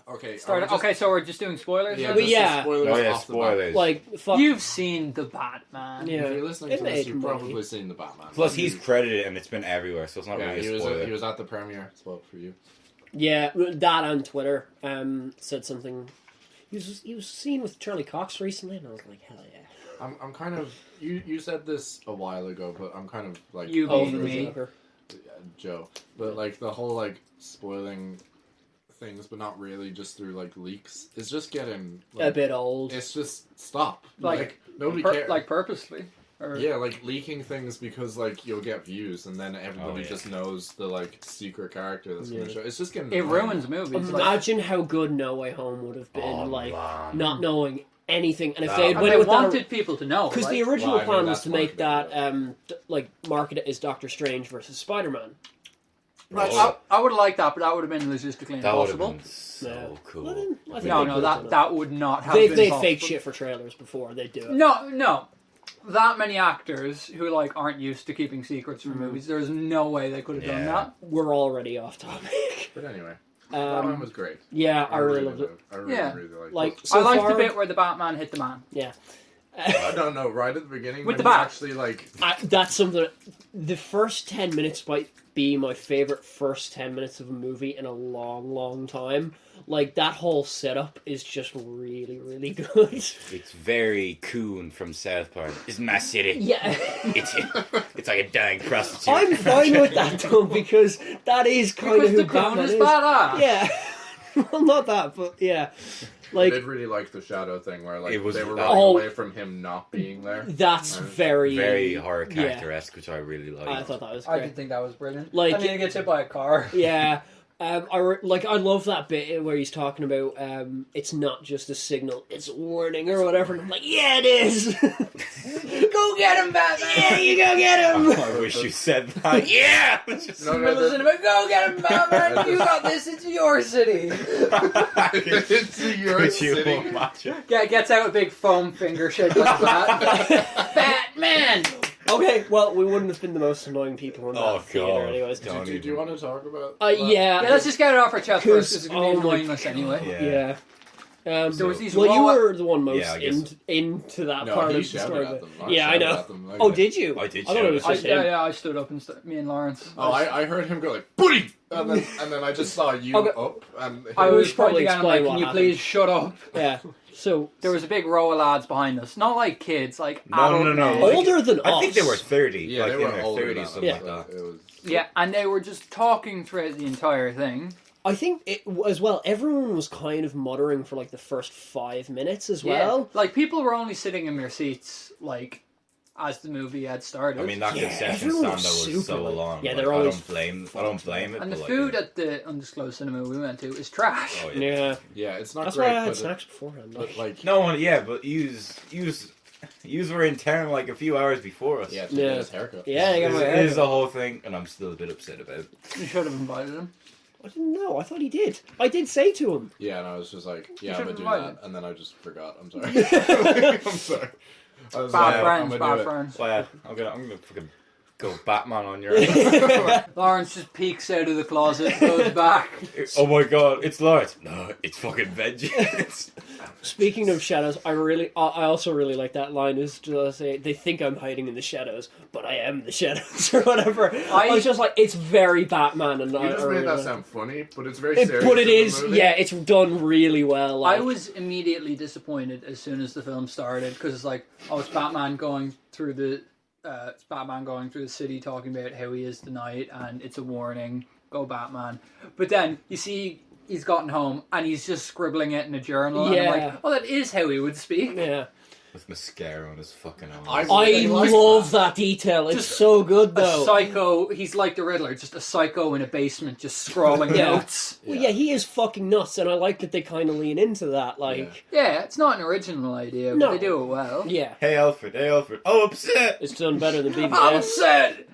Okay. Start, are we just- okay, so we're just doing spoilers? Yeah, now? But just yeah. spoilers Oh yeah, off the bat. spoilers. Like, fuck. You've seen the Batman. Yeah. If you're listening It to this, made you've money. probably seen the Batman. Plus, he's credited and it's been everywhere, so it's not yeah, really he a was spoiler. he was at the premiere. Spoke for you. Yeah, that and Twitter said something. He was seen with Charlie Cox recently, and I was like, hell yeah. I'm kind of. You said this a while ago, but I'm kind of like You Oh, being over me. it. Joe. But like the whole like spoiling things, but not really, just through like leaks. It's just getting A bit old. It's just stop. Like, Like nobody cares. Like purposely. Or... Yeah, like leaking things because like you'll get views, and then everybody yeah. just knows the like secret character that's Yeah. gonna show. It's just getting It annoying. ruins movies. Like, Imagine how good No Way Home would have been, Oh, like man. not knowing anything, and if No. they had and went they with wanted that, people to know. because Like, the original Well, I know plan was that's to make marketing, that like market it as Doctor Strange versus Spider-Man. like, Oh. I would have liked that, but that would have been logistically That would have impossible. been so Yeah. cool. Well, then, I think No, they no, could've done that would not have They been fake possible. shit for trailers before they do it. No. That many actors who like aren't used to keeping secrets from movies, there's no way they could have done Yeah. that. We're already off topic. But anyway, that one Um, was great. yeah, I really loved it. I really, Yeah. really liked Like, it. so I liked far, the bit where the Batman hit the man. yeah. I don't know. Right at the beginning, With when the he bat. actually like That's something. The first 10 minutes might be my favorite first 10 minutes of a movie in a long, long time. Like, that whole setup is just really, really good. It's very Coon from South Park. It's my city. Yeah. It's like a dying prostitute. I'm fine with that, though, because that is kind Because of the who clown Batman is is. badass. Yeah. Well, not that, but yeah. I Like, did really like the shadow thing where like It was- they were oh. running away from him not being there. that's very... very horror yeah. character-esque, which I really like. I thought that was I great. did think that was brilliant. Like- I mean, he gets hit by a car. Yeah. I love that bit where he's talking about it's not just a signal, it's a warning or whatever. And I'm like, yeah, it is. Go get him, Batman! Yeah, you go get him. I wish you said that. Yeah! No, We're listening to him, go get him, Batman! You got this, it's your city! It's your Could you city. imagine? Gets out a big foam finger shaped like that. Batman! Okay, well, we wouldn't have been the most annoying people in that Oh, theater, God. anyways. Don't Do you want to talk about? Yeah. Yeah, let's just get it off our chest first, because it's going to be Oh my annoying us anyway. Yeah. Yeah. There was these Well, you raw- were the one most Yeah, I guess. into that No, part he of the shouted story. at but- them. Yeah, I shouted know. at them, like Oh, that. did you? I did I thought it was shout just him. I stood up and me and Lawrence. Oh, I heard him go like "Buddy," and then I just saw you Okay. up, and I We was should probably pointing at him like, explain can what you happened. please shut up? Yeah. So, There was a big row of lads behind us. Not like kids, like No, adult no, no. men. Like- older than I us. think they were 30. yeah, like they in were their older 30s, than something us, like that. so it was. Yeah, and they were just talking throughout the entire thing. I think it as well. Everyone was kind of muttering for like the first 5 minutes as well. Yeah. Like, people were only sitting in their seats, like, as the movie had started. I mean, that Yeah, concession everyone stand was that was super so like- long. yeah, like, they're I always don't blame it. and the but, like, food at the undisclosed cinema we went to is trash. Oh, yeah. Yeah. Yeah, it's not That's great. why I had but snacks beforehand. but like, No, yeah, but yous were in town like a few hours before us. yeah, to Yeah. get his haircut. Yeah, I got This my is haircut. the whole thing, and I'm still a bit upset about it. You should have invited him. I didn't know. I thought he did. I did say to him. Yeah, and I was just like, yeah, I'm should've gonna do invited. that, and then I just forgot. I'm sorry. I'm sorry. I was like, Bad I'm friends, gonna bad do it. friends. Well, yeah, I'm gonna fucking go Batman on your ass. Lawrence just peeks out of the closet, goes back. Oh my god, it's Lawrence. No, it's fucking vengeance. Speaking of shadows, I also really like that line. Is to say they think I'm hiding in the shadows, but I am the shadows or whatever. I was just like, it's very Batman, and You I just really made that like- sound funny, but it's very serious. But it in the is, movie. yeah, it's done really well. Like, I was immediately disappointed as soon as the film started because it's like, oh, it's Batman going through the city talking about how he is tonight, and it's a warning. Go Batman! But then you see he's gotten home and he's just scribbling it in a journal. And I'm Yeah. like, oh, that is how he would speak. yeah. With mascara on his fucking eyes. I I really like love that detail. It's Just so good A though. psycho. He's like the Riddler, just a psycho in a basement, just scrawling Yeah. notes. Well, yeah, he is fucking nuts, and I like that they kind of lean into that. Like, Yeah, it's not an original idea, but No. they do it well. yeah, Hey Alfred, oh upset! it's done better than I'm BBS. upset.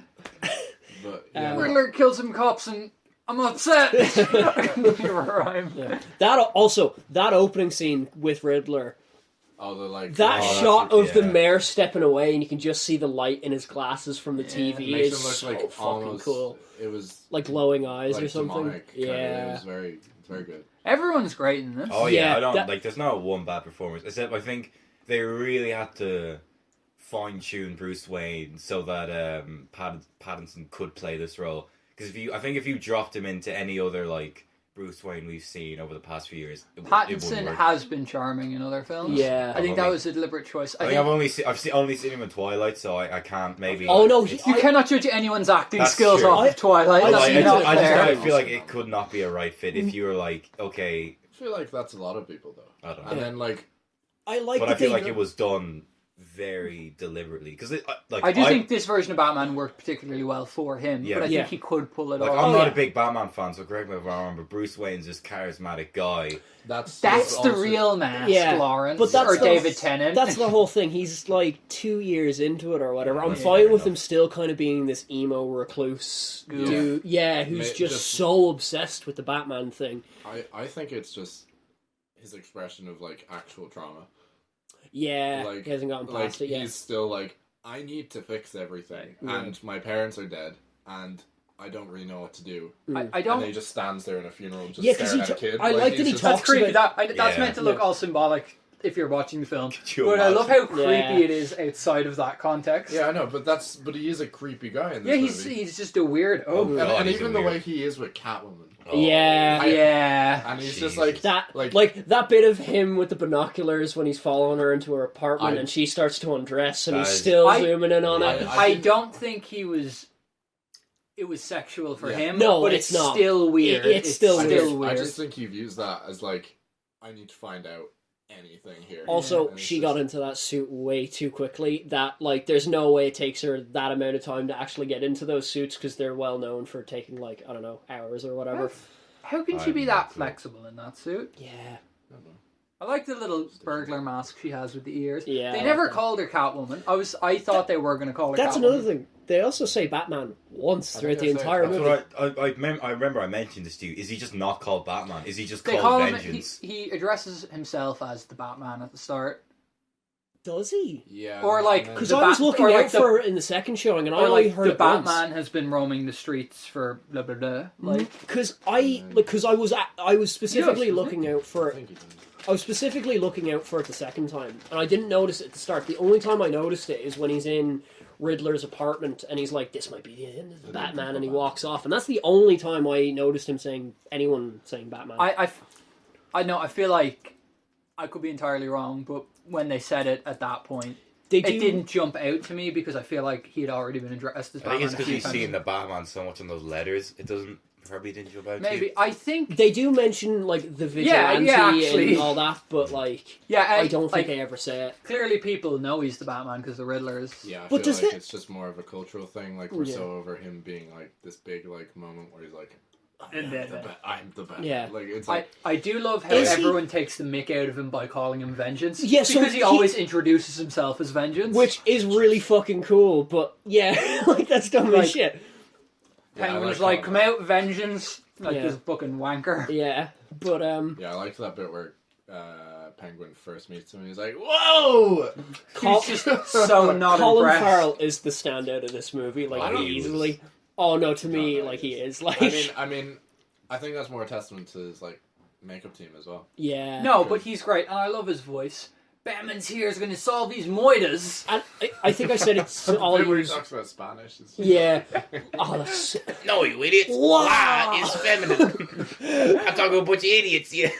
But yeah, Riddler killed some cops and I'm upset. Rhyme. Yeah. That opening scene with Riddler, oh, the like that Oh, shot that's- of the yeah. mayor stepping away, and you can just see the light in his glasses from the it TV makes is him look so like fucking almost cool. It was Like glowing eyes like or something. demonic. Kinda. It Yeah. was very good. Everyone's great in this. Oh yeah, Yeah, I don't that- like. There's not one bad performance. Except I think they really had to fine tune Bruce Wayne so that Pattinson could play this role. Because if you dropped him into any other like Bruce Wayne we've seen over the past few years. It Pattinson wouldn't work. has been charming in other films. Yeah. I think that was a deliberate choice. I think I've only seen him in Twilight, so I can't maybe. Oh, no, you cannot judge anyone's acting That's skills true. off of Twilight. I That's like- not I just fair. kind of feel like it could not be a right fit if you were like, okay, I feel like that's a lot of people though. I don't know. And then like I like But that I feel they- like it was done very deliberately because I do think this version of Batman worked particularly well for him, Yeah. but I Yeah. think he could pull it like off. I'm Oh, not yeah. a big Batman fan, so correct me if I'm wrong, but Bruce Wayne's this charismatic guy. That's also- the real mask, Yeah, Lawrence, but that's or the- David Tennant. That's the whole thing. He's like 2 years into it or whatever. I'm Yeah, fine fair with enough. him still kind of being this emo recluse Yeah. dude. Yeah, who's just so obsessed with the Batman thing. I think it's just his expression of like actual trauma. Yeah, Like he hasn't gotten past it yet. he's still like, I need to fix everything, and my parents are dead, and I don't really know what to do. I And he don't. just stands there in a funeral, just Yeah, 'cause staring he at a kid. I like he's that he just- talks That's creepy. about- That's Yeah. meant to look Yeah. all symbolic if you're watching the film. Could you But I love how imagine? creepy Yeah. it is outside of that context. Yeah, I know, but he is a creepy guy in this Yeah, movie. he's just a weirdo. Oh, and, God, and he's even a the weird- way he is with Catwoman, Yeah. Yeah. and he's Jesus. just like That like- like that bit of him with the binoculars when he's following her into her apartment I- and she starts to undress and he's That is- still I- zooming in on I- it. I don't think he was. It was sexual for Yeah. him. No, but it's not. still weird. It's still I weird. just, weird. I just think he views that as like, I need to find out anything here. Also, And it's she just- got into that suit way too quickly. That like, there's no way it takes her that amount of time to actually get into those suits because they're well known for taking like I don't know hours or whatever. How can she I be have no that clue. flexible in that suit? Yeah, I don't know. I like the little burglar mask she has with the ears. Yeah, They I never like that. called her Catwoman. I thought they were going to call her that's Catwoman. another thing. They also say Batman once I throughout think the they say entire Batman. movie. That's what I remember I mentioned this to you. Is he just not called Batman? Is he just They called call him. Vengeance? He addresses himself as the Batman at the start, Does he? Yeah, Or, like, and then- Because The I was Bat- looking or, like, out the- for it in the second showing, and I or only like heard the it once. Batman has been roaming the streets for blah blah blah. Like Because I was specifically Yes, looking out for I think he did. I was specifically looking out for it the second time, and I didn't notice it at the start. The only time I noticed it is when he's in Riddler's apartment, and he's like, "This might be the end of the Batman," and he walks off, and that's the only time I noticed him saying Batman. I know. I feel like I could be entirely wrong, but when they said it at that point, They it do- didn't jump out to me because I feel like he had already been addressed as I Batman. think it's a because few you've times. seen the Batman so much in those letters. It probably didn't jump out to Maybe you. I think. They do mention like the vigilante yeah, actually. and all that, but like Yeah, I don't think like, they ever say it. clearly people know he's the Batman because the Riddler is. Yeah, I But feel does like it- it's just more of a cultural thing. Like we're Yeah. so over him being like this big like moment where he's like, And then- I'm the Batman. Yeah. Like it's I, like I do love how Is he- everyone takes the mick out of him by calling him Vengeance. Yeah, so because he he- always introduces himself as Vengeance. Which is really fucking cool, but yeah, like that's dumb Like- as shit. Yeah, I Penguin's like like, come out, Vengeance! Like Yeah. this fucking wanker. Yeah, but yeah, I liked that bit where Penguin first meets him and he's like, whoa! Col- He's just so not Colin impressed. Farrell is the standout of this movie, like I don't- easily. Oh no, to me, No, no, like he he is like. I mean, I think that's more a testament to his like makeup team as well. yeah. No, but he's great, and I love his voice. Batman's here is going to solve these moitas. And I think I said it's The all bit where he used. talks about Spanish. Is Yeah. Oh, that's. No, you idiot! Wow. Ah, it's feminine. I'm talking about a bunch of idiots. Yeah.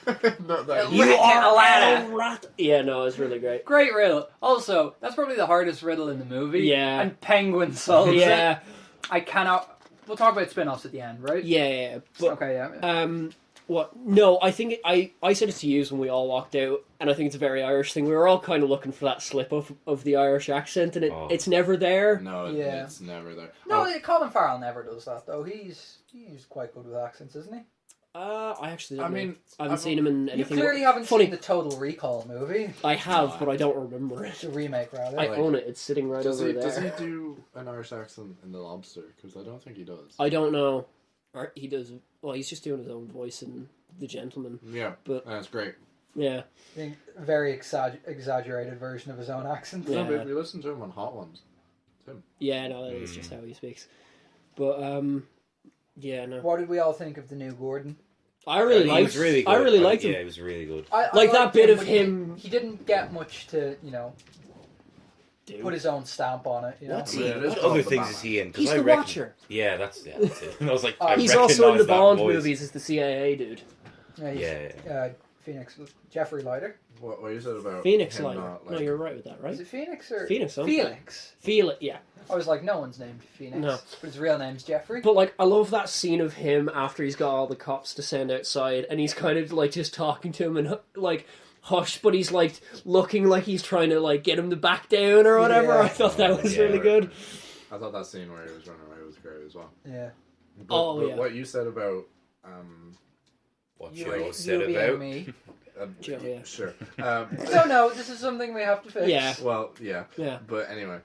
Not that You are a ladder. a rat. Yeah, no, it's really great. Great riddle. Also, that's probably the hardest riddle in the movie. Yeah. And Penguin solves it. Yeah, I cannot. We'll talk about spin-offs at the end, right? yeah, but Okay, yeah. what? No, I think I said it to you when we all walked out, and I think it's a very Irish thing. We were all kind of looking for that slip of the Irish accent, and it's never there. No, Yeah. it's never there. No, Oh, Colin Farrell never does that though. He's quite good with accents, isn't he? I actually don't I know. mean, I haven't seen him in You anything. clearly haven't funny. seen the Total Recall movie. I have, but I don't remember it. The remake, rather. I Like, own it. It's sitting right does over he there. does he do an Irish accent in The Lobster? Because I don't think he does. I don't know. Or he does. Well, he's just doing his own voice in The Gentleman. Yeah, But that's great. yeah, I think a very exaggerated version of his own accent. Yeah. No, but we listened to him on Hot Ones. yeah, no, that is just how he speaks. But yeah, no. What did we all think of the new Gordon? I really He liked. was really good. I really liked him. Yeah, it was really good. I Like that liked bit of but him- He didn't get much to, put his own stamp on it. You know? What's Yeah, it is What called other the things Batman. is he in? 'Cause He's I the reckon- Watcher. Yeah, that's it. And I was like, I He's also in the recognise that Bond voice. movies as the CIA dude. Yeah, he's, Yeah. Phoenix. Jeffrey Leiter. What you said about Phoenix him Lighter. not, No, you're right with that, right? Is it Phoenix or Phoenix, something. Felix? Feel it, yeah. I was like, no one's named Phoenix. No. But his real name's Jeffrey. But like, I love that scene of him after he's got all the cops to send outside, and he's kind of like just talking to him and like hush, but he's like looking like he's trying to like get him to back down or whatever. Yeah. I thought that was Yeah. really good. I thought that scene where he was running away was great as well. Yeah. But Yeah. what you said about What You, Joe you said being about me. Joe, yeah. Sure. No, this is something we have to fix. Yeah. Well, yeah. Yeah. But anyway,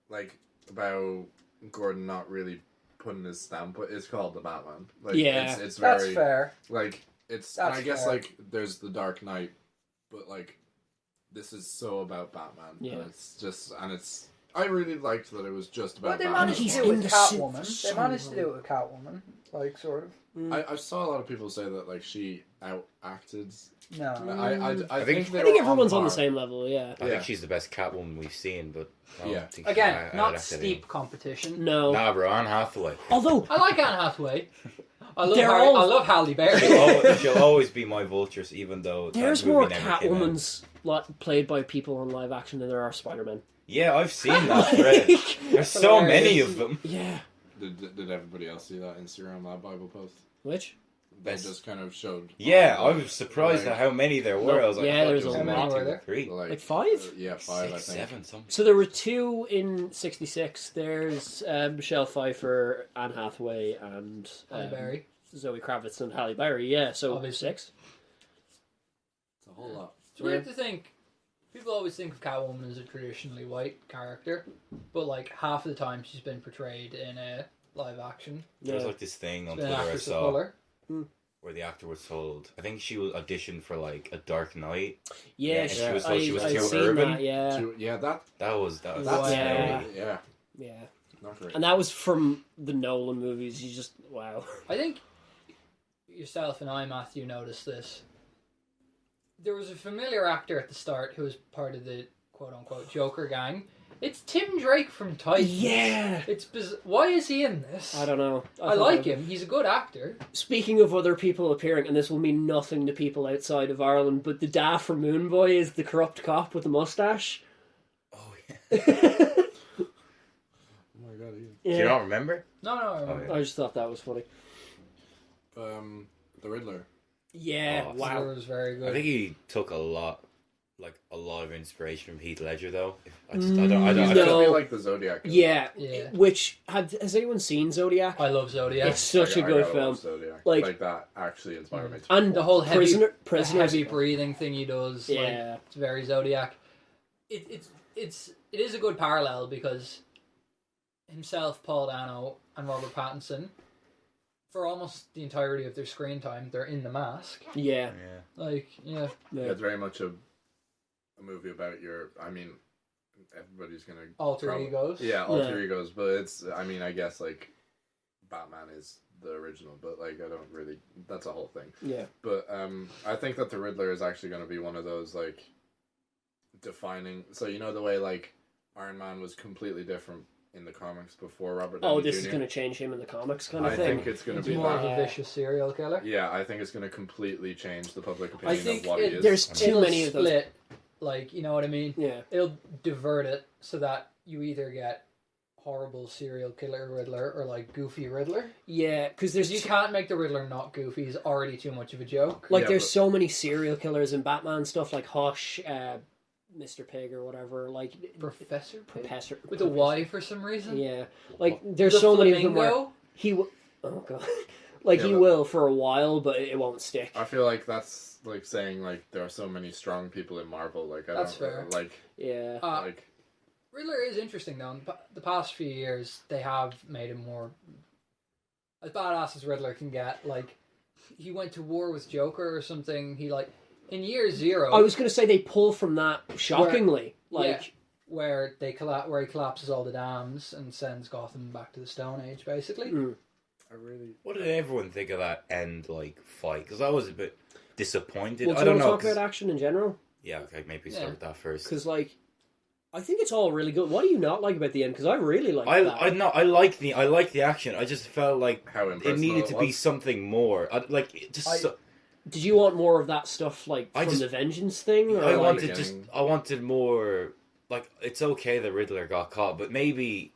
like about Gordon not really putting his stamp. It's called the Batman. Like, Yeah. it's That's very fair. like it's. That's and I guess fair. like there's the Dark Knight, but like this is so about Batman. Yeah. And it's just and it's. I really liked that it was just about Well, they Batman. managed to He's do it in with the suit Catwoman. for They so managed to do long. it with Catwoman. Like, sort of. I saw a lot of people say that like she outacted. No. I think- think they I think were everyone's on the par. same level, yeah. I Yeah. think she's the best Catwoman we've seen, but I don't Yeah. think she's Again, I'd not have to steep competition. No. Nah, bro, Anne Hathaway. Although, I like Anne Hathaway. I love They're Harry, all- I love Halle Berry. She'll always be my vultures, even though there's that movie more never came out. Catwomans played by people in live action than there are Spider-Man. Yeah, I've seen that thread. There's so many Hilarious. of them. Yeah. Did everybody else see that Instagram Lab Bible post? Which? They Yes. just kind of showed. Yeah, all I the- was surprised like, at how many there were. I was like, Yeah, I thought there's there was a lot. one, two, Were there? three. like Like 5? yeah, 5 I Six, think. 7, something. So there were 2 in 66. There's Michelle Pfeiffer, Anne Hathaway, and Halle Berry. Zoe Kravitz and Halle Berry. Yeah, so Obviously. 6. It's a whole lot. It's weird to think. People always think of Catwoman as a traditionally white character, but like half of the time she's been portrayed in a live action. There was Yeah. like this thing on She's been an Twitter I actress of saw color. where the actor was told, I think she was auditioned for like a Dark Knight. Yeah, and she was told she was I've too seen urban. That, yeah, Yeah, that That was that's Yeah. scary. Yeah, yeah. not great. And that was from the Nolan movies. You just wow. I think yourself and I, Matthew, noticed this. There was a familiar actor at the start who was part of the quote-unquote Joker gang. It's Tim Drake from Titans. Yeah. It's why is he in this? I don't know. I like him. He's a good actor. Speaking of other people appearing, and this will mean nothing to people outside of Ireland, but the dad from Moon Boy is the corrupt cop with the mustache. Oh, yeah. Oh my god, Do you not remember? No, I remember. yeah. I just thought that was funny. the Riddler. Yeah, Oh, It wow. was very good. I think he took a lot of inspiration from Heath Ledger, though. I don't. I He's No. definitely like the Zodiac. killer. Yeah, Yeah. which has anyone seen Zodiac? I love Zodiac. It's such a I good gotta film. watch Zodiac. Like- Like that actually inspired me. To And The whole heavy, prisoners. the heavy breathing thing he does. Yeah. Like, it's very Zodiac. It is a good parallel because himself, Paul Dano, and Robert Pattinson, for almost the entirety of their screen time, they're in the mask. Yeah, Yeah. Like, yeah. Yeah, it's very much a movie about your. I mean, everybody's gonna Alter egos. Yeah, alter Yeah. egos, but it's. I mean, I guess like Batman is the original, but like I don't really. That's a whole thing. yeah. But I think that the Riddler is actually going to be one of those like defining. So you know the way like Iron Man was completely different in the comics before Robert Downey Oh, this Jr.? is going to change him in the comics kind of I thing. think it's going It's to be more that. of a vicious serial killer. Yeah, I think it's going to completely change the public I opinion think of what he is. there's too It'll many of those. split, like, you know what I mean? Yeah, It'll divert it so that you either get horrible serial killer Riddler or like goofy Riddler. yeah, because there's You can't make the Riddler not goofy. He's already too much of a joke. like Yeah, there's but- so many serial killers in Batman stuff, like Hush, Mr. Pig, or whatever. Like Professor Pig? Professor With a Y for some reason. Yeah, like there's The so many of them where Flamingo? he. Oh god, like Yeah, he but- will for a while, but it won't stick. I feel like that's like saying like there are so many strong people in Marvel. Like I That's don't fair. like Yeah, like Riddler is interesting though. In the past few years, they have made him more as badass as Riddler can get. Like, he went to war with Joker or something. He like in Year Zero. I was gonna say they pull from that shockingly. Like where where he collapses all the dams and sends Gotham back to the Stone Age, basically. mm, I really What did everyone think of that end fight? Because I was a bit disappointed. well, do I you don't want to know. talk about action in general? Yeah, okay, maybe Yeah. start with that first. Because like I think it's all really good. What do you not like about the end? Because I really like that. I like the action. I just felt like How it impersonal needed to be was. something more. Did you want more of that stuff, like, I from just- the Vengeance thing? Or I like, wanted I wanted more. Like, it's okay the Riddler got caught, but maybe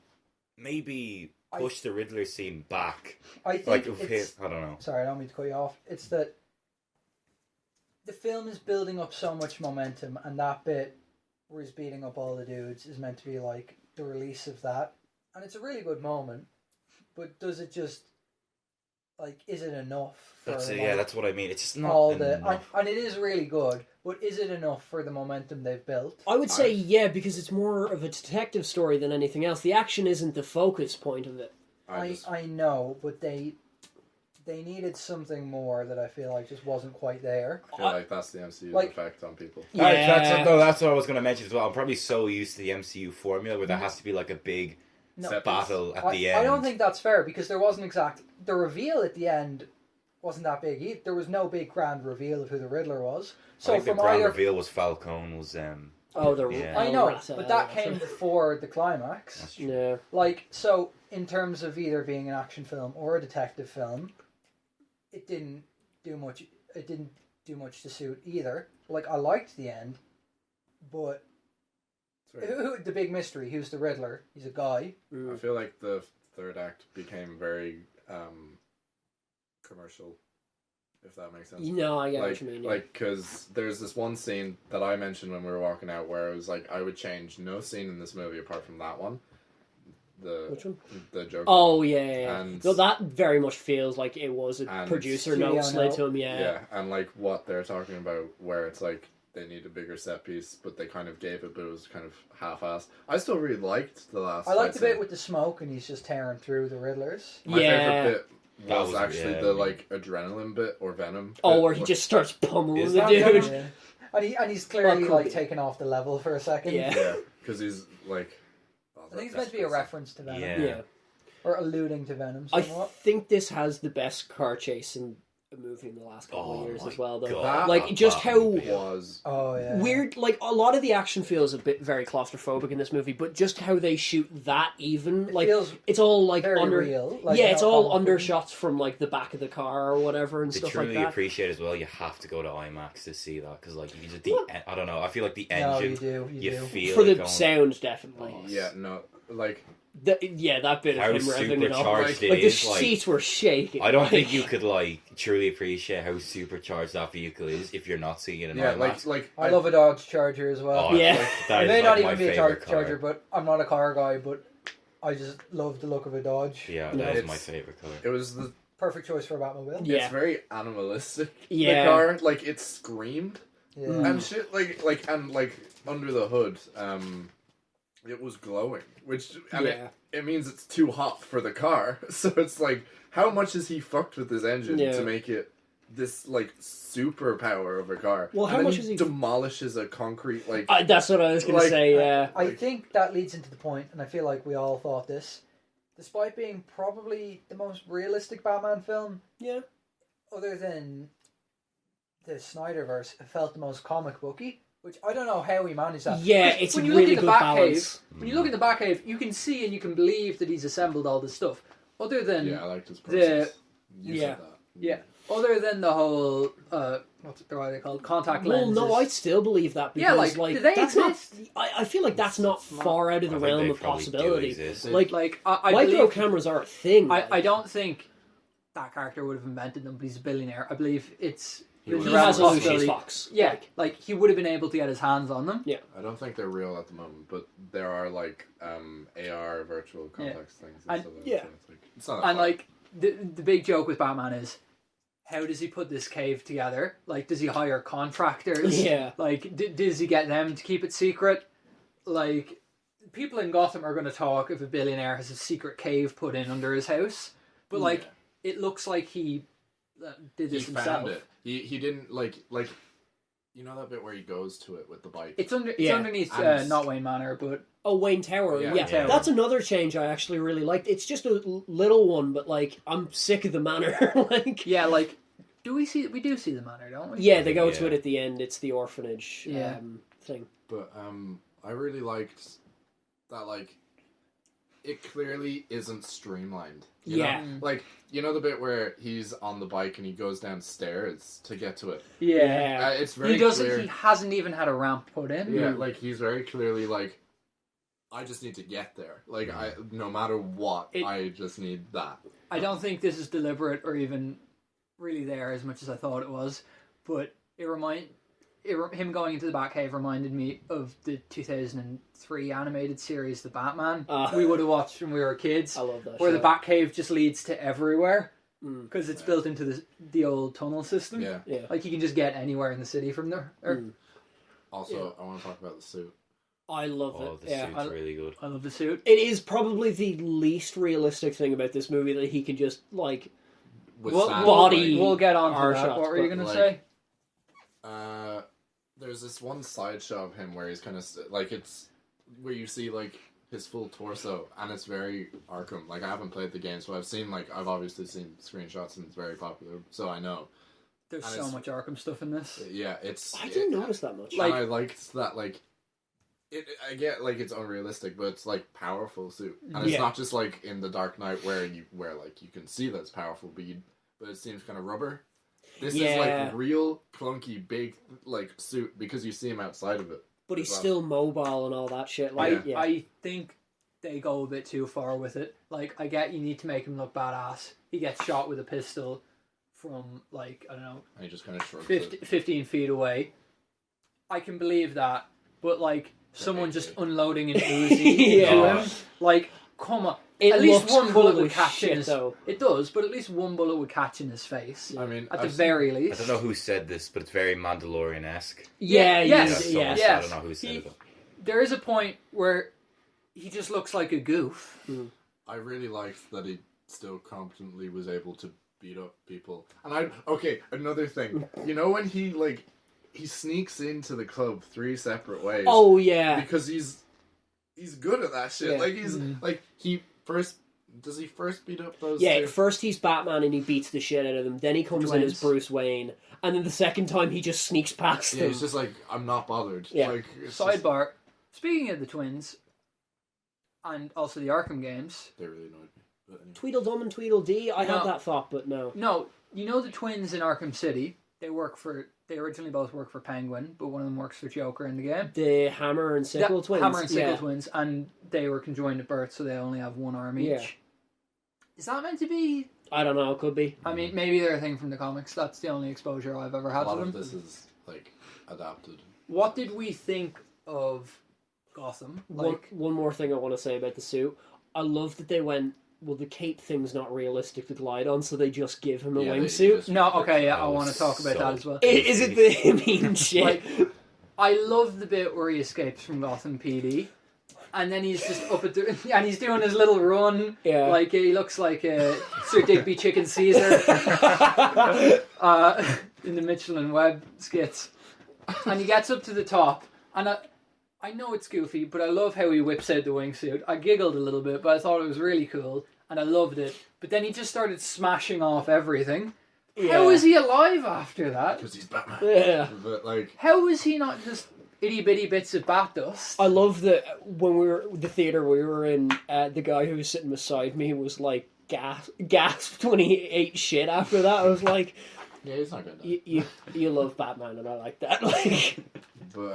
push the Riddler scene back. I think Like, it's... I don't know. Sorry, I don't mean to cut you off. It's that the film is building up so much momentum, and that bit where he's beating up all the dudes is meant to be like the release of that. And it's a really good moment, but does it just, like, is it enough for That's what I mean. It's just not all enough. and it is really good, but is it enough for the momentum they've built? I would say yeah, because it's more of a detective story than anything else. The action isn't the focus point of it. I know, but they needed something more that I feel like just wasn't quite there. I feel like that's the MCU's Like- effect on people. Yeah. That's what I was going to mention as well. I'm probably so used to the MCU formula where there has to be like a big No, Set battle at the end. I don't think that's fair because there wasn't the reveal at the end wasn't that big. There was no big grand reveal of who the Riddler was. I So think the from grand either, reveal was Falcone was Oh, the Yeah. I know, Raphael, but that that's came it. before the climax. That's true. Yeah. Like, so in terms of either being an action film or a detective film, it didn't do much. It didn't do much to suit either. Like, I liked the end, but the big mystery? Who's the Riddler? He's a guy. I feel like the third act became very commercial, if that makes sense. No, I get like, what you mean. Yeah. like, because there's this one scene that I mentioned when we were walking out where it was like, I would change no scene in this movie apart from that one. Which one? The Joker. Oh yeah. And- No, that very much feels like it was a And producer Studio note slid note. to him. Yeah. Yeah, and like what they're talking about, where it's like they need a bigger set piece, but they kind of gave it, but it was kind of half-assed. I still really liked the last. I liked the fight bit scene. with the smoke and he's just tearing through the Riddlers. My Yeah. favorite bit That was was- actually yeah, the I mean- like adrenaline bit or venom. Oh, bit, where he just starts pummeling Is the that dude. venom? Yeah. And he's clearly could like be. taking off the level for a second. Yeah. Yeah, because he's like. I think it's meant to be a reference to Venom. Yeah. Yeah. Or alluding to Venom I somewhat. think this has the best car chase in a movie in the last couple Oh of years my as well, though. God. Like, just how Was Oh yeah. weird, like, a lot of the action feels a bit very claustrophobic in this movie, but just how they shoot that even, It like, feels it's all, like, very under... real. Like, yeah, it's how all comic book. undershots from, like, the back of the car or whatever and To stuff truly like that. appreciate as well, you have to go to IMAX to see that because, like, you just What? I don't know. I feel like the No, engine. you do. You do. feel For it the going, sound, definitely. yeah, no, like Yeah, that bit How of him revving it up. supercharged Like, it the is, like- seats were shaking. I don't like, think you could like truly appreciate how supercharged that vehicle is if you're not seeing it in yeah, IMAX. like I love a Dodge Charger as well. Oh, Yeah. like, that It is may like not my even be a favorite car. Charger, but I'm not a car guy, but I just love the look of a Dodge. Yeah, No, that is it's- my favorite color. it was the. Perfect choice for a Batmobile. Yeah. It's very animalistic. Yeah. The car, like it screamed Yeah. and shit, like under the hood, it was glowing, which and Yeah. it means it's too hot for the car. So it's like, how much has he fucked with his engine Yeah. to make it this like superpower of a car? Well, And how then much he has he- demolishes a concrete like? That's what I was going to Like, say, yeah. I think that leads into the point, and I feel like we all thought this. Despite being probably the most realistic Batman film, Yeah. other than the Snyderverse, it felt the most comic booky. Which I don't know how he managed that. Yeah, Because it's a when you really look at good the Batcave, balance. when you look at the Batcave, you can see and you can believe that he's assembled all this stuff. Other than Yeah, I liked his process. You Yeah. said that. yeah, other than the whole what's it called, contact Well, lenses. no, I still believe that because, Yeah, like, do they that's exist? not. I feel like that's not far out of the I think realm they of probably do possibility. exist. Like, I micro believe, cameras are a thing. I don't think that character would have invented them, but he's a billionaire. I believe it's he been has around a Lucius possibility. Fox. Yeah, like he would have been able to get his hands on them. I don't think they're real at the moment, but there are like AR virtual context things. And- stuff like yeah. that. So it's not that And far. like the big joke with Batman is, how does he put this cave together? Like, does he hire contractors? Yeah. Like, does he get them to keep it secret? Like, people in Gotham are going to talk if a billionaire has a secret cave put in under his house. But like, it looks like he did he this found himself. it. He didn't like you know that bit where he goes to it with the bike. It's Yeah. underneath And- not Wayne Manor, but Oh, Wayne Tower. Yeah, Yeah, Tower. that's another change I actually really liked. It's just a little one, but like I'm sick of the manor. Like, yeah, like, we do see the manor, don't we? yeah, they go to Yeah. it at the end. It's the orphanage Yeah. thing. But I really liked that, like, it clearly isn't streamlined. You Yeah. know? Like, you know the bit where he's on the bike and he goes downstairs to get to it? Yeah. It's very He doesn't. clear. He hasn't even had a ramp put in. Yeah, like, he's very clearly, like, I just need to get there. Like, no matter what, I just need that. I don't think this is deliberate or even really there as much as I thought it was, but him going into the Batcave reminded me of the 2003 animated series, The Batman. We would have watched when we were kids. I love that where show. the Batcave just leads to everywhere because it's built into the old tunnel system. Yeah. Like you can just get anywhere in the city from there. Also, I want to talk about the suit. I love Oh, it. the Yeah. suit's really good. I love the suit. It is probably the least realistic thing about this movie that he can just, like, Withstand, body- We'll get on to our that. shots, What were you but, going to like, say? There's this one slideshow of him where he's kind of like it's where you see like his full torso, and it's very Arkham. Like I haven't played the game, so I've obviously seen screenshots, and it's very popular, so I know. There's and so it's- much Arkham stuff in this. Yeah, it's. I didn't notice that much. And I liked that like. I get like it's unrealistic, but it's like powerful suit, and it's not just like in the Dark Knight where like you can see that it's powerful, but it seems kind of rubber. This is like real clunky big like suit because you see him outside of it. But he's as well. still mobile and all that shit. Like, I think they go a bit too far with it. Like, I get you need to make him look badass. He gets shot with a pistol from, like, I don't know, And he just kind of shrugs 15 feet away. I can believe that. But, like, someone just unloading an Uzi Yeah. to him, like, come on. It at least looks one cool bullet would as catch in shit, his... though. It does, but at least one bullet would catch in his face. I mean, At the very I least. don't know who said this, but it's very Mandalorian-esque. Yeah, yes, yeah. I don't know who said it. There is a point where he just looks like a goof. I really liked that he still competently was able to beat up people. And another thing. You know when he sneaks into the club 3 separate ways? Oh, yeah. Because he's good at that shit. Yeah. Like he's does he first beat up those Yeah, two? first he's Batman and he beats the shit out of them. Then he comes in as Bruce Wayne. And then the second time he just sneaks past Yeah, them. he's just like, I'm not bothered. Yeah. Like, it's Sidebar. Speaking of the twins, and also the Arkham games. They really annoyed me. But anyway. Tweedledum and Tweedledee? I had No. that thought, but no. No, you know the twins in Arkham City? They originally both work for Penguin, but one of them works for Joker in the game. The Hammer and Sickle twins? Hammer and Sickle Yeah. twins, and they were conjoined at birth, so they only have one arm each. Yeah. Is that meant to be? I don't know, it could be. I mean, maybe they're a thing from the comics. That's the only exposure I've ever A had lot to of them. this is like adapted. What did we think of Gotham? One more thing I want to say about the suit. I love that they went, well, the cape thing's not realistic to glide on, so they just give him a Yeah, they wingsuit. just- No, okay, yeah, I Oh, want to talk about so- that as well. Is it the mean shit? Like, I love the bit where he escapes from Gotham PD, and then he's just up at the, and he's doing his little run. Yeah. Like he looks like Sir Digby Chicken Caesar in the Mitchell and Webb skits, and he gets up to the top, and I know it's goofy, but I love how he whips out the wingsuit. I giggled a little bit, but I thought it was really cool, and I loved it. But then he just started smashing off everything. How is he alive after that? Because he's Batman. Yeah. But like, How is he not just itty bitty bits of bat dust? I love that when we were the theater we were in, the guy who was sitting beside me was like gasped when he ate shit after that. I was like, yeah, he's not gonna die. you love Batman and I like that. Like, But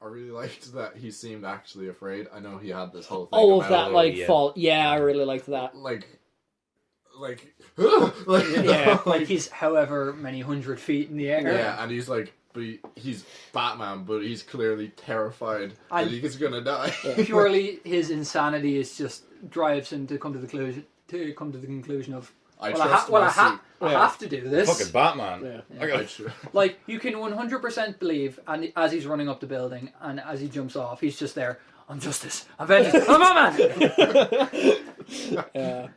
I really liked that he seemed actually afraid. I know he had this whole thing. all of about, that like yeah. fault. Yeah, I really liked that. like Yeah, like he's however many 100 feet in the air. yeah, and he's like, but he's Batman, but he's clearly terrified that And- he's gonna die. Purely his insanity is just drives him to come to the conclusion of I well, trust I my suit. have to do this. Fucking Batman. Yeah. I got I tr- Like you can 100% believe, and as he's running up the building and as he jumps off, he's just there. I'm justice. I'm vengeance. I'm Batman. Yeah.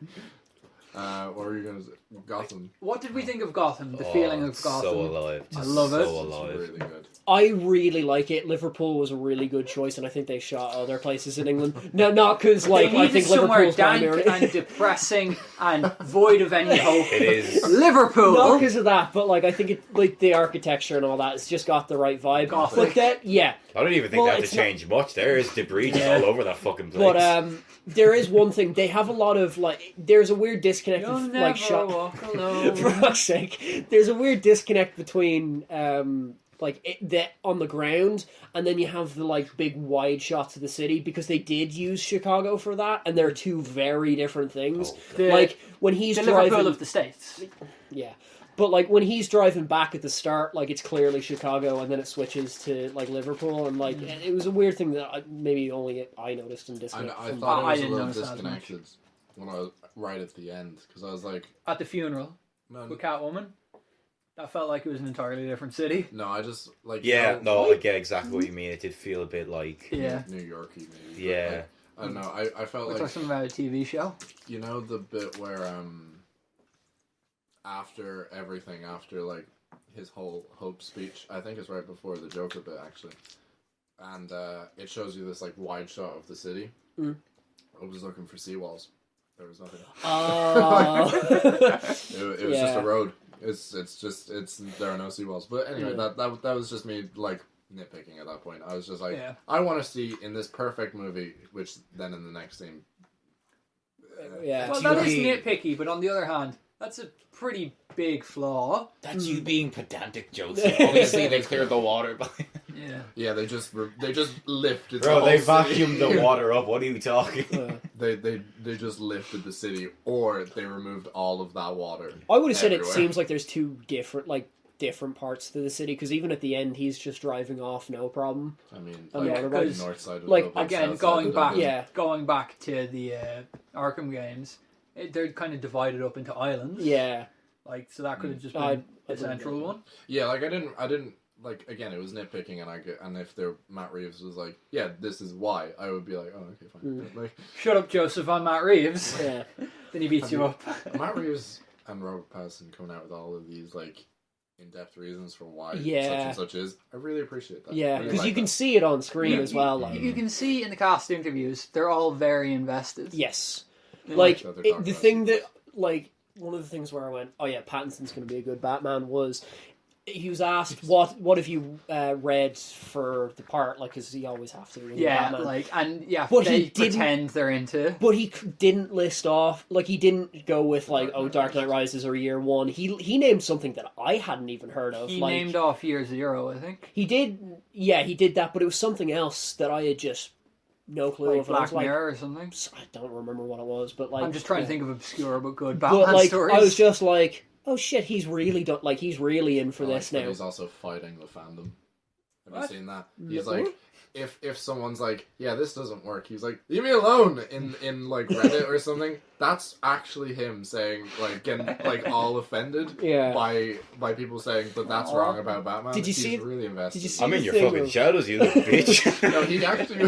What were you going to say? Gotham. What did we think of Gotham? The feeling of Gotham. So alive. I love it. So It's alive. really good. I really like it. Liverpool was a really good choice, and I think they shot other places in England. No, not because like They I needed think somewhere Liverpool's dank primary. and depressing and void of any hope. It is. Liverpool. Not because of that, but like I think it, like the architecture and all that, it's just got the right vibe. Gothic. But that, yeah. I don't even think Well, they have it's to not- change much. There is debris just Yeah. all over that fucking place. But there is one thing. They have a lot of like. There's a weird disconnect You'll of never like shot. walk alone. For fuck's sake, there's a weird disconnect between that on the ground, and then you have the like big wide shots of the city because they did use Chicago for that, and they're two very different things. The- Like when he's the driving, Liverpool of the States. yeah. But like when he's driving back at the start, like it's clearly Chicago, and then it switches to like Liverpool, and like it was a weird thing that maybe only I noticed and I disconnected. thought I it was a didn't little notice that as much. disconnected when I was right at the end because I was like, At the funeral man, with Catwoman. That felt like it was an entirely different city. no, I just like yeah, you know, no, I get exactly what you mean. It did feel a bit like. Yeah. New Yorky maybe. but, Yeah. like, I don't know. I felt We're like talking about a TV show. you know the bit where after everything, after like his whole hope speech, I think it's right before the Joker bit actually, and it shows you this like wide shot of the city. Mm. I was looking for seawalls. There was nothing. Oh. It was just a road. It's there are no seawalls. But anyway, Yeah. that was just me like nitpicking at that point. I was just like, Yeah. I want to see in this perfect movie, which then in the next scene. Yeah. Well, that is nitpicky, but on the other hand, that's a pretty big flaw. That's you being pedantic, Joseph. Obviously, they cleared the water. Yeah. Yeah, they just lifted. Bro, the they whole city. vacuumed the water up. What are you talking? They just lifted the city, or they removed all of that water. I would have said it everywhere. seems like there's two different parts to the city because even at the end he's just driving off no problem. I mean, On the like, motorbike. the north side of Like, Dublin, Again, south going side of back, Dublin. Yeah. going back to the Arkham games, they're kind of divided up into islands. Yeah. Like, so that could have just been I a central one. Yeah, like I didn't like again. It was nitpicking, and if Matt Reeves was like, yeah, this is why, I would be like, oh, okay, fine. But, like Shut up, Joseph. I'm Matt Reeves. Yeah. Then he beats you up. Matt Reeves and Robert Pattinson coming out with all of these like in-depth reasons for why Yeah. such and such is, I really appreciate that. Yeah, I really because like you can that. see it on screen as well. Like, You can see in the cast interviews, they're all very invested. yes, Yeah. like that they're it, talking the about thing it. that like one of the things where I went, oh yeah, Pattinson's going to be a good Batman was. He was asked, what have you read for the part? Like, because he always have to. When you're Yeah, Batman. like, and yeah, But they he didn't- pretend they're into. But he didn't list off, like, he didn't go with, like, Dark Knight Rises or Year One. He named something that I hadn't even heard of. He like, named off Year Zero, I think. He did, yeah, he did that, but it was something else that I had just no clue Like of. And I Black was like, Mirror or something. I don't remember what it was, but, like... I'm just trying to yeah. think of obscure but good Batman But, like, stories. I was just like, oh shit, he's really done, like, he's really in for I like this that now. He's also fighting the fandom. Have What? you seen that? He's No. like, if someone's like, yeah, this doesn't work, he's like, leave me alone in like Reddit or something. That's actually him saying like getting like all offended Yeah. by people saying, but that's Aw. wrong about Batman. Did you He's see- really invested. did you see- I'm in your Thing fucking of- shadows, you little bitch. No, he actually.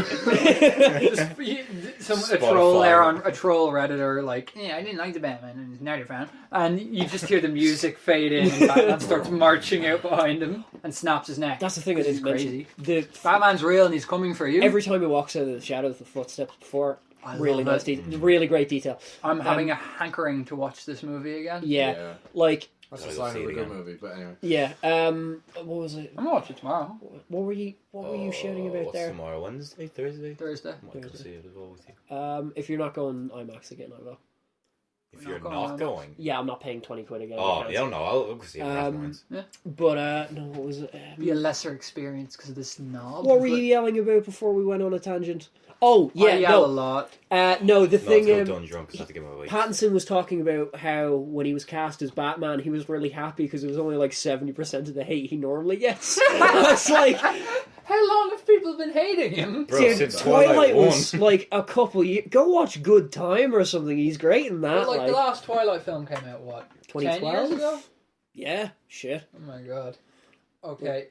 A Spotify. troll there on a troll redditor like, yeah, I didn't like the Batman, and he's not a fan. And you just hear the music fade in, and Batman starts marching out behind him and snaps his neck. That's the thing I He's didn't mention. crazy. The Batman's real, and he's coming for you. every time he walks out of the shadows, the footsteps before, I really love nice, it. really great detail. I'm having a hankering to watch this movie again. Yeah, like That's a Gotta sign see of a it good again. movie. But anyway, yeah. What was it? I'm gonna watch it tomorrow, What were you shouting about What's there? tomorrow? Wednesday? Thursday? Thursday. I might go see it as well with you. If you're not going IMAX again, I will. If We're you're not not going. going. Yeah, I'm not paying £20 again. Oh, I don't know. I'll go see it afterwards. But no, what was it? Be a lesser experience because of the snob. What were you yelling about before we went on a tangent? Oh Yeah, yeah, I yell a lot. no. The No, thing it's not done drunk. It's not to give my weight. Pattinson was talking about how when he was cast as Batman, he was really happy because it was only like 70% of the hate he normally gets. I was like, How long have people been hating him? Bro, dude, since Twilight Twilight 1. was like a couple years. Go watch Good Time or something. He's great in that. Well, like like the last Twilight film came out, what? 10 years 2012. ago? Yeah, shit. Oh my god. Okay.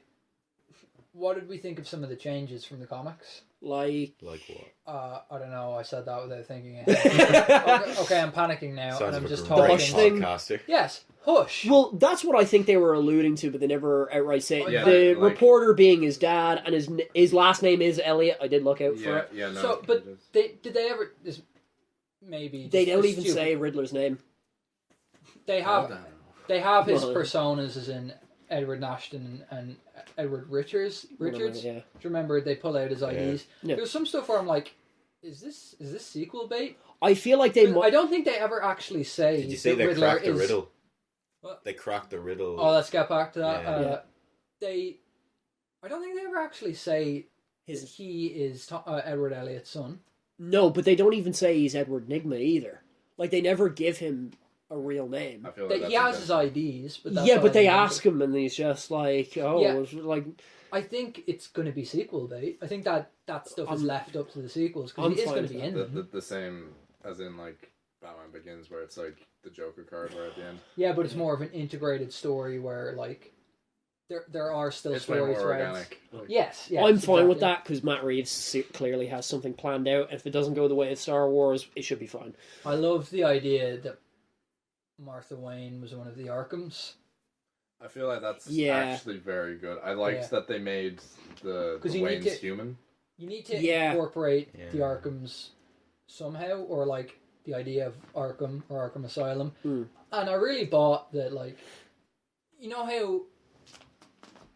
What did we think of some of the changes from the comics? Like Like what? I don't know. I said that without thinking ahead. Okay, I'm panicking now, Sounds and I'm like a just great The talking. Hush thing. podcaster. Yes, Hush. well, that's what I think they were alluding to, but they never outright say it. Yeah, the like- reporter being his dad, and his last name is Elliot. I did look out for it. Yeah, no. So, but did they ever? This maybe They just don't a even stupid- say Riddler's name. They Calm have down. they have his Well, personas as in Edward Nashton and Edward Richards. Richards. Yeah. Do you remember they pull out his IDs? Yeah. There's some stuff where I'm like, is this sequel bait? I feel like they I might. don't think they ever actually say. Did you say that they Riddler cracked the is- riddle? What? They cracked the riddle. Oh, let's get back to that. Yeah. They, I don't think they ever actually say that His, he is Edward Elliot's son. no, but they don't even say he's Edward Nygma either. Like, they never give him a real name. I feel like That that's he has his intentional. IDs, but that's Yeah, all but I they remember. ask him, and he's just like, oh, Yeah. like, I think it's going to be sequel bait. I think that stuff is I'm- left up to the sequels I'm because he is fine going with to be that. in them. The same as in like Batman Begins, where it's like the Joker card right at the end. Yeah, but it's more of an integrated story where like there are still It's way story more threads. organic. Like, Yes, yes. I'm fine with exactly. that because Matt Reeves clearly has something planned out. If it doesn't go the way of Star Wars, it should be fine. I love the idea that Martha Wayne was one of the Arkhams. I feel like that's Yeah. actually very good. I liked Yeah. that they made the 'Cause you need Wayne's to- human. You need to Yeah. incorporate Yeah. the Arkhams somehow, or like the idea of Arkham or Arkham Asylum. Mm. And I really bought that, like, you know how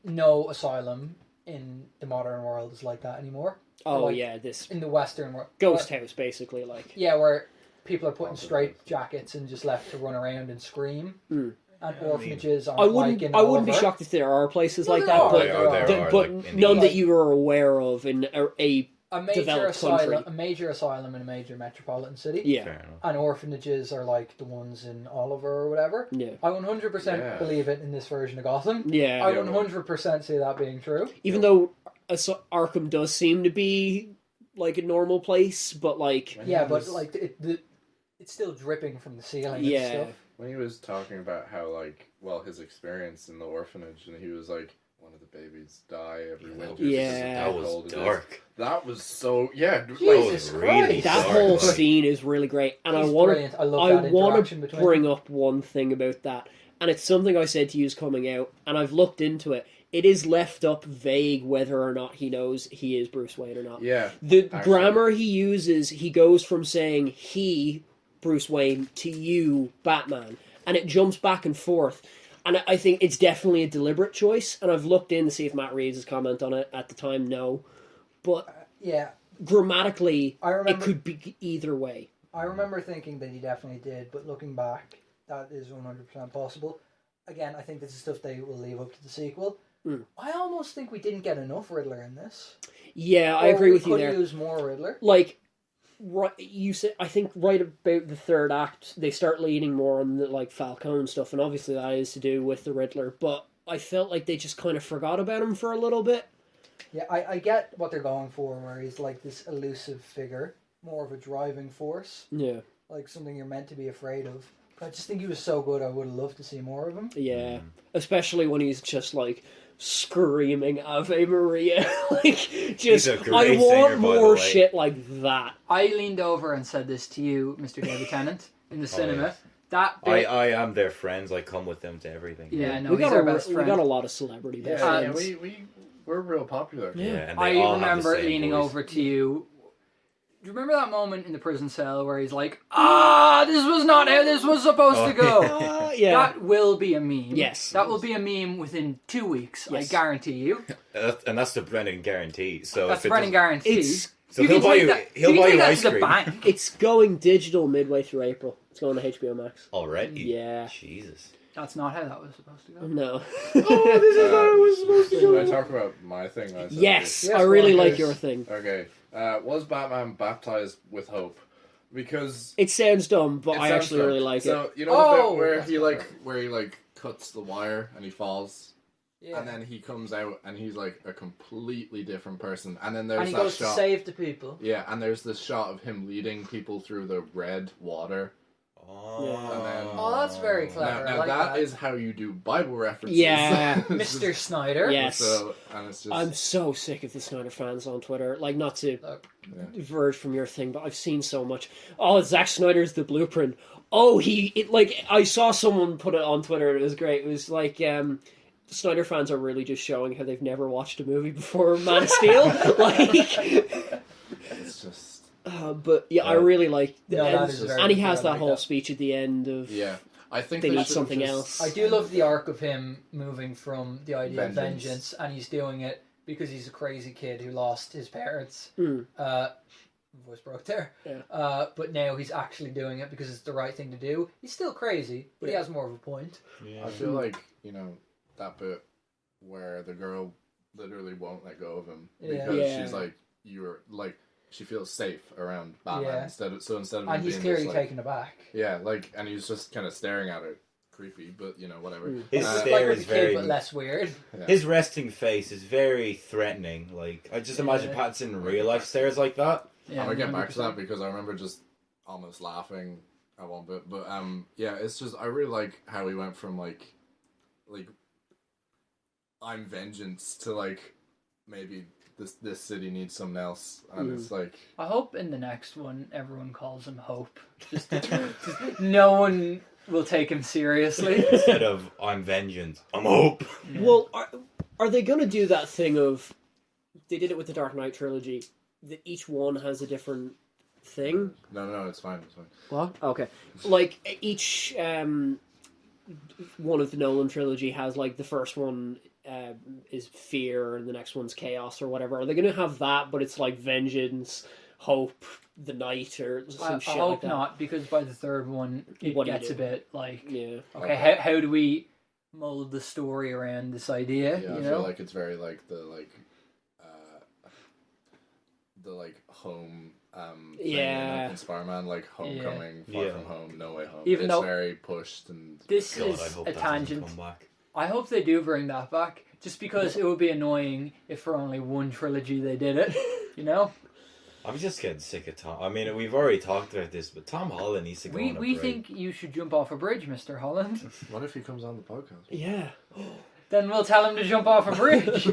no asylum in the modern world is like that anymore? Oh, Like, yeah, this In the Western world. ghost house, basically. Like, Yeah, where people are put in Awesome. straight jackets and just left to run around and scream. Mm. And Yeah, I mean, orphanages aren't I wouldn't, like in I wouldn't be Oliver. shocked if there are places No, like there that, are, but, there are. there are, but like, in none the- that you are aware of in a A major developed asylum, country. a major asylum in a major metropolitan city. yeah, Fair enough. And orphanages are like the ones in Oliver or whatever. yeah, I 100% Yeah. believe it in this version of Gotham. yeah. I Yeah, 100% see that being true. Even though Arkham does seem to be like a normal place, but like, When Yeah, he but was- like it's still dripping from the ceiling Yeah. and stuff. when he was talking about how his experience in the orphanage, and he was like, one of the babies die every winter. Yeah. because of That how cold was it is. dark. That was so Jesus That was really Christ. that dark, whole like- scene is really great, and He's I want brilliant. I love I that want interaction to between bring them. up one thing about that, and it's something I said to you coming out, and I've looked into it. It is left up vague whether or not he knows he is Bruce Wayne or not. Yeah. The Actually. grammar he uses, he goes from saying he, Bruce Wayne, to you, Batman, and it jumps back and forth. And I think it's definitely a deliberate choice, and I've looked in to see if Matt Reeves' comment on it at the time, no. But Yeah, grammatically, I it remember. could be either way. I remember thinking that he definitely did, but looking back, that is 100% possible. Again, I think this is stuff they will leave up to the sequel. Mm. I almost think we didn't get enough Riddler in this. Yeah, I Or agree we with you could there. use more Riddler. Like, right, you said, I think right about the third act, they start leaning more on the like Falcone stuff, and obviously that is to do with the Riddler. But I felt like they just kind of forgot about him for a little bit. Yeah, I get what they're going for, where he's like this elusive figure, more of a driving force, Yeah, like something you're meant to be afraid of. But I just think he was so good, I would have loved to see more of him. yeah. Especially when he's just like screaming Ave Maria, like just a great I singer, want by the more way. shit like that. I leaned over and said this to you, Mr. David Tennant, in the cinema. yes. That bit, I am their friends. I come with them to everything. yeah, no, we he's got our best we friend. got a lot of celebrity Yeah, best And- friends. we're real popular. Yeah. and they I all have the remember same leaning voice. over to you. Do you remember that moment in the prison cell where he's like, this was not how this was supposed to go? Yeah, That will be a meme. Yes. That will be a meme within 2 weeks, Yes. I guarantee you. And that's the Brennan guarantee. So That's if it Brennan doesn't- guarantee. it's So he'll can buy take you. that- He'll you can buy take you that ice to the cream bank. it's going digital midway through April. It's going to HBO Max. already. Yeah. Jesus. That's not how that was supposed to go. No. Oh, this is how it was supposed to go. Can I talk about my thing? I said Yes, Yes, I really well, like because- your thing. Okay. Was Batman baptized with hope? Because It sounds dumb, but it I sounds actually dumb. really like it. So you know Oh, the bit where that's he clever. where he cuts the wire and he falls, Yeah. and then he comes out and he's like a completely different person. And then And there's he that goes to shot. save the people. Yeah, and there's this shot of him leading people through the red water, Oh. And then- Oh, that's very clever. Now I like that that. is how you do Bible references. Yeah. It's Mr. just- Snyder. Yes. So, and it's just I'm so sick of the Snyder fans on Twitter. Like, not to Look. verge from your thing, but I've seen so much. Oh, Zack Snyder's the blueprint. Oh, I saw someone put it on Twitter and it was great. It was like, Snyder fans are really just showing how they've never watched a movie before Man of Steel. it's just But yeah, I really like. No, that is very and he good. has I that like whole that. speech at the end of. yeah. I think They need should've something just- else. I do love the arc of him moving from the idea of Vengeance. vengeance, and he's doing it because he's a crazy kid who lost his parents. Mm. Voice broke there. Yeah. But now he's actually doing it because it's the right thing to do. He's still crazy, but he Yeah. has more of a point. Yeah. I feel like, that bit where the girl literally won't let go of him Yeah. because Yeah. she's like, she feels safe around Batman Yeah. instead of him And he's being clearly this, like, taken aback. yeah, and he's just kind of staring at her, creepy, but whatever. Mm. His Uh, stare Like with is the kid, very. but less weird. His resting face is very threatening. Like I just imagine Yeah. Pattinson in real life stares like that. Yeah, I'm gonna get back to 100%. that because I remember just almost laughing at one bit, but yeah, it's just I really like how he went from like I'm vengeance to like maybe this city needs something else, and it's like I hope in the next one everyone calls him Hope. Just no one will take him seriously. Instead of I'm vengeance, I'm hope. Well, are they going to do that thing of? They did it with the Dark Knight trilogy. That each one has a different thing. no, it's fine. What? Okay. Like each one of the Nolan trilogy has like the first one is fear and the next one's chaos or whatever. Are they going to have that, but it's like vengeance, hope, the night, or some I shit hope like that? not, because by the third one it What do you gets do? a bit like Yeah. okay, how do we mold the story around this idea? Yeah, I you feel know, like it's very like the home thing Yeah. in Spider-Man, like Homecoming, Far Yeah. From Home, No Way Home. Even it's though- very pushed and this God, I is hope a that doesn't tangent. come back. I hope they do bring that back, just because it would be annoying if for only one trilogy they did it. You know, I'm just getting sick of Tom. I mean, we've already talked about this, but Tom Holland needs to go on a we break. think you should jump off a bridge, Mr. Holland. what if he comes on the podcast? Yeah. Then we'll tell him to jump off a bridge.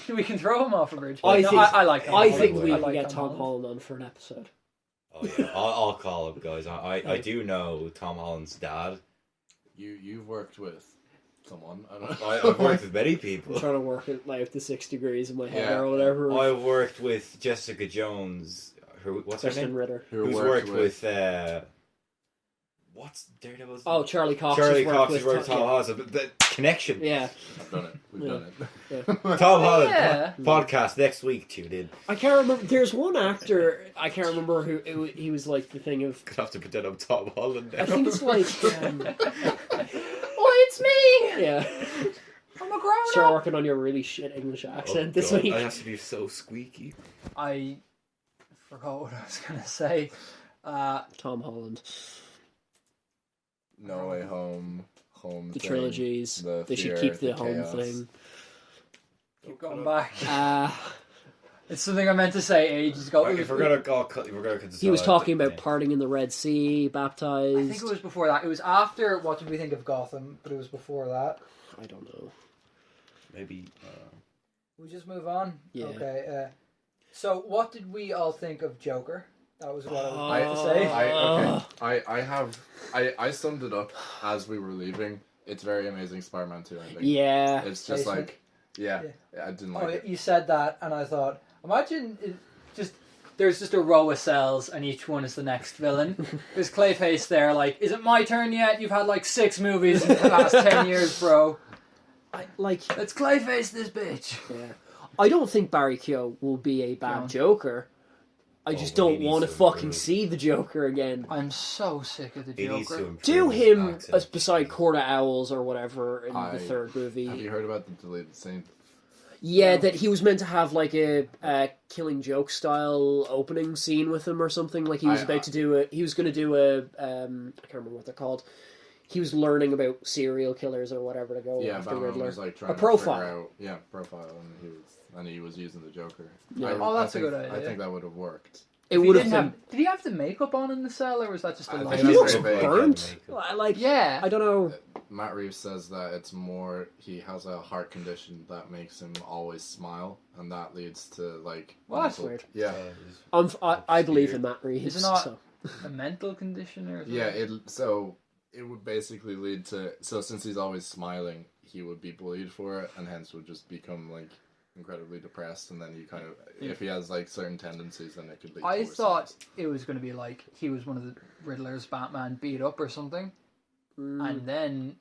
We can throw him off a bridge. I No, think- I like. Tom I Holland. think we I can like get Tom Holland on for an episode. Oh yeah, I'll call him, guys. I do know Tom Holland's dad. You've worked with someone. I don't I've worked with many I'm people. trying to work it like the 6 degrees in my head Yeah. or whatever. I worked with Jessica Jones. What's her Kristen name? Ritter. Who's worked with what's Daredevil's? Oh, Charlie Cox. Charlie has Cox worked has with worked with Tom Holland. So the connection. Yeah. I've done it. We've Yeah. done it. Tom Holland Yeah. podcast next week. Tune in. I can't remember. There's one actor. I can't remember who. He was like the thing of. Gonna have to pretend I'm Tom Holland now. I think it's like. Oh, it's me. Yeah. I'm a grown Start up. working on your really shit English accent this God, week. I have to be so squeaky. I forgot what I was gonna say. Tom Holland. No Way Home, Home. The thing, trilogies. the They should fear, keep the home chaos. thing. Keep going back. It's something I meant to say ages ago. If we're gonna go, if we're gonna He was talking about yeah. parting in the Red Sea, baptized. I think it was before that. It was after What Did We Think of Gotham, but it was before that. I don't know. maybe. We just move on. Yeah. Okay. So, what did we all think of Joker? That was what I was I- about to say. I summed it up as we were leaving. It's very amazing Spider-Man 2 ending. Yeah. It's just Basement. like, yeah, I didn't like Oh, it. you said that, and I thought, imagine There's just a row of cells, and each one is the next villain. There's Clayface there, like, is it my turn yet? You've had like 6 movies in the last 10 years, bro. Like, Let's Clayface this bitch. yeah. I don't think Barry Keogh will be a bad No. Joker. I just but he don't needs want to to fucking improve. see the Joker again. I'm so sick of the He needs to Joker. improve Do his him accent. as beside Court of Owls or whatever in I- the third Have movie. you heard about the deleted scene? Yeah, No. that he was meant to have like a Killing Joke style opening scene with him or something. Like he was about to do he was going to do a I can't remember what they're called. He was learning about serial killers or whatever to go Yeah, after Batman Riddler. was like trying A to profile. figure out, profile, and he was using the Joker. Yeah. Oh, that's a think, good idea. I think that would have worked. It would have been. Did he have the makeup on in the cell, or was that just a I light? think He looks that's very vague. burnt. Makeup. Like, Yeah. I don't know. Matt Reeves says that it's more he has a heart condition that makes him always smile, and that leads to like. Well, that's mental- weird. Yeah, I believe in Matt Reeves. Is it not- So. A mental condition or something? yeah. It would basically lead to since he's always smiling, he would be bullied for it, and hence would just become like incredibly depressed, and then he kind of if he has like certain tendencies, then it could lead. I to worse thought things. it was going to be like he was one of the Riddler's Batman beat up or something, Mm. and then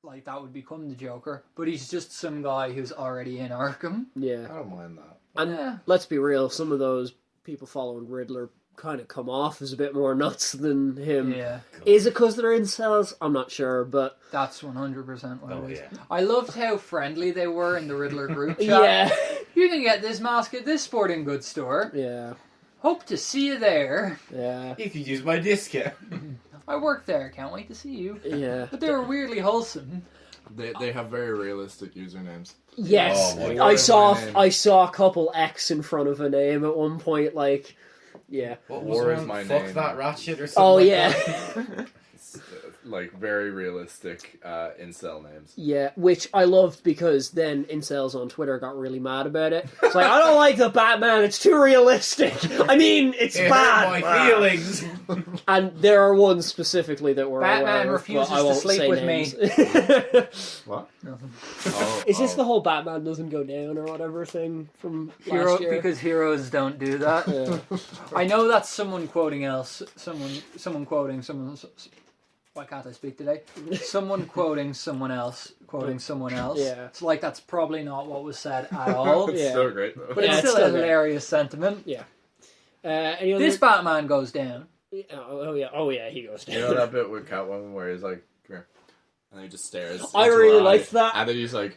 like that would become the Joker. But he's just some guy who's already in Arkham. Yeah. I don't mind that. And Yeah. let's be real, some of those people following Riddler kind of come off as a bit more nuts than him. Yeah, Is it because they're incels? I'm not sure, but that's 100% what Oh it is. yeah. I loved how friendly they were in the Riddler group chat. yeah. You can get this mask at this sporting goods store. Yeah. Hope to see you there. Yeah. You could use my discount. I work there. Can't wait to see you. Yeah. But they were weirdly wholesome. They have very realistic usernames. Yes. Oh my God. I saw a couple X in front of a name at one point, like, yeah. What War was is one? my Fuck name. that ratchet or something. Oh, like yeah. that? It's, like very realistic incel names. Yeah, which I loved because then incels on Twitter got really mad about it. It's like, I don't like the Batman, it's too realistic. I mean, it's It bad. hurt my feelings. And there are ones specifically that were Batman aware of, refuses but I to won't sleep say with names. What? Nothing. Is this the whole Batman doesn't go down or whatever thing from last year? Because heroes don't do that. Yeah. I know that's someone quoting else. Someone quoting someone. Why can't I speak today? Someone quoting someone else. Quoting someone else. Yeah. It's like that's probably not what was said at all. It's Yeah. so great though. But Yeah, it's it's still a still great. hilarious sentiment. Any other... This Batman goes down. Oh yeah, he goes down. You know that bit with Catwoman where he's like, "Come here," and he just stares. I into really her liked eye, that. and then he's like,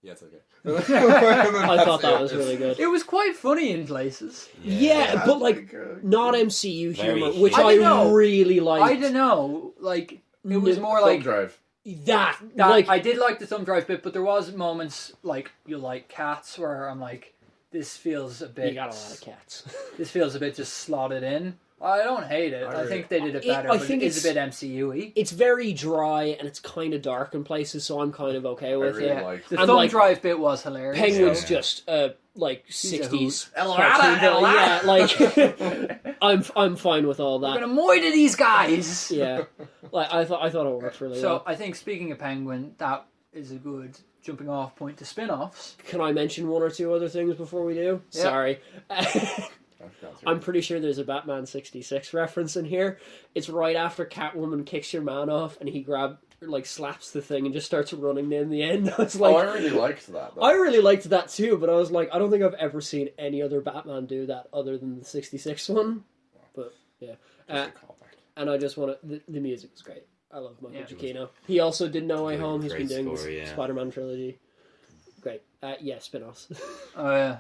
"Yeah, it's okay." I thought that was really good. It was quite funny in places. Yeah, but like not MCU Very humor, which I I don't know. really liked. I don't know. Like it was more Thumb like drive. that. that. Like I did like the thumb drive bit, but there was moments like you like cats where I'm like, this feels a bit. you got a lot of cats. This feels a bit just slotted in. I don't hate it. I think they did it better. I but think it is it's- a bit MCU-y. It's very dry and it's kind of dark in places, so I'm kind of okay with really it. Yeah, liked the And, thumb like, drive bit was hilarious. Penguin's Yeah. just like a 60s hoot. cartoon, Elrata, yeah, like I'm fine with all We're that. gonna moid these guys. Yeah, like I thought it worked really So well. I think speaking of Penguin, that is a good jumping off point to spin-offs. Can I mention one or two other things before we do? Yeah. Sorry. I forgot to- I'm pretty sure there's a Batman 66 reference in here. It's right after Catwoman kicks your man off and he slaps the thing and just starts running in the end. I was like, I really liked that. Though. I really liked that too, but I was like, I don't think I've ever seen any other Batman do that other than the 66 one. But yeah. Just a callback. And I just want to... The music is great. I love Michael Yeah. Giacchino. He also did No Way Really Home. He's been great doing score, the yeah. Spider-Man trilogy. Great. Yeah, spin-offs. Oh yeah,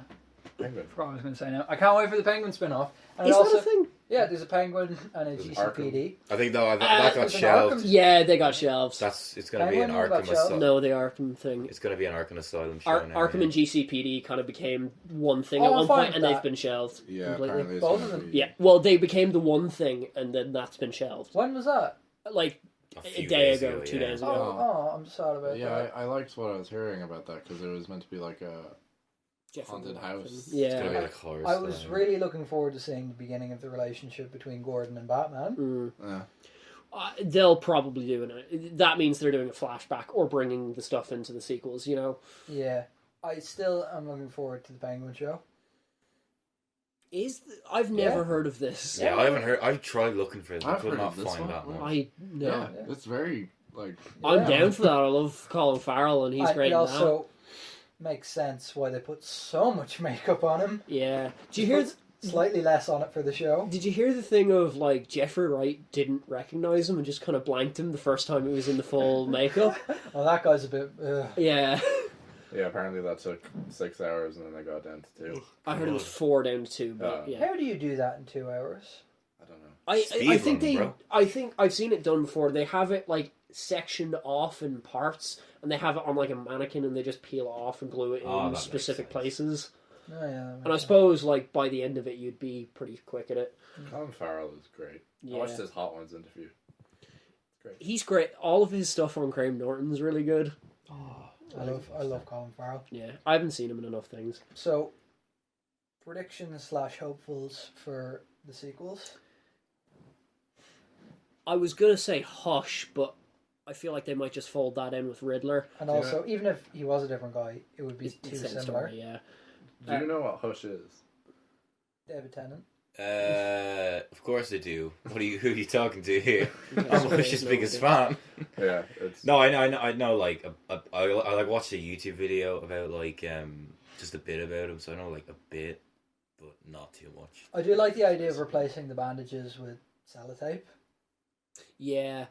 Penguin. forgot what I was going to say now. I can't wait for the Penguin spin-off. And Is it also, that a thing? yeah, there's a Penguin and a There's GCPD. I think that got there's an shelved. Arkham- Yeah, they got shelves. It's going to be an Penguin got Arkham shelved? Asylum. No, the Arkham thing. It's going to be an Arkham Asylum show now. Arkham yeah. and GCPD kind of became one thing Oh, at I'm one fine point, with and that. they've been shelved Yeah, completely. apparently it's Both gonna of them? be- Yeah, well, they became the one thing, and then that's been shelved. When was that? Like A a few day days ago, 2 yeah. days Oh, ago. I'm sad about Yeah, that. I liked what I was hearing about that because it was meant to be like a Jeffrey haunted Wright house. and- It's Yeah. going to be like horror I was style. really looking forward to seeing the beginning of the relationship between Gordon and Batman. Mm. yeah. They'll probably do it. That means they're doing a flashback or bringing the stuff into the sequels, you know? Yeah. I still am looking forward to the Penguin show. I've never Yeah. heard of this. Yeah, I haven't heard. I've tried looking for it. I I've could heard not of this find one. that one. I no. Yeah, it's very like. I'm Yeah. down for that. I love Colin Farrell, and he's And great it in also makes sense why they put so much makeup on him. that. Yeah. Did you hear? Slightly less on it for the show. Did you hear the thing of like Jeffrey Wright didn't recognize him and just kind of blanked him the first time he was in the full makeup? Well, that guy's a bit. Yeah. Yeah, apparently that took 6 hours and then they got down to 2. I heard it was 4 down to 2, but yeah. How do you do that in 2 hours? I don't know. I Speed think run, bro. I think I've seen it done before. They have it like sectioned off in parts, and they have it on like a mannequin, and they just peel it off and glue it Oh, that in makes specific sense. places. Oh, yeah. And I suppose, like, by the end of it, you'd be pretty quick at it. Colin Farrell is great. Yeah. I watched his Hot Ones interview. It's great. He's great. All of his stuff on Graham Norton's really good. I love Colin Farrell. Yeah, I haven't seen him in enough things. So, predictions / hopefuls for the sequels. I was gonna say Hush, but I feel like they might just fold that in with Riddler. And also, even if he was a different guy, it would be It's too the same similar. story, yeah. Do you know what Hush is? David Tennant. Of course I do. Who are you talking to here? That's I'm okay, Hush's no biggest idea. fan. Yeah, it's No, I know. Like, I like watched a YouTube video about like just a bit about him, so I know like a bit, but not too much. I do like the idea of replacing the bandages with sellotape. Yeah.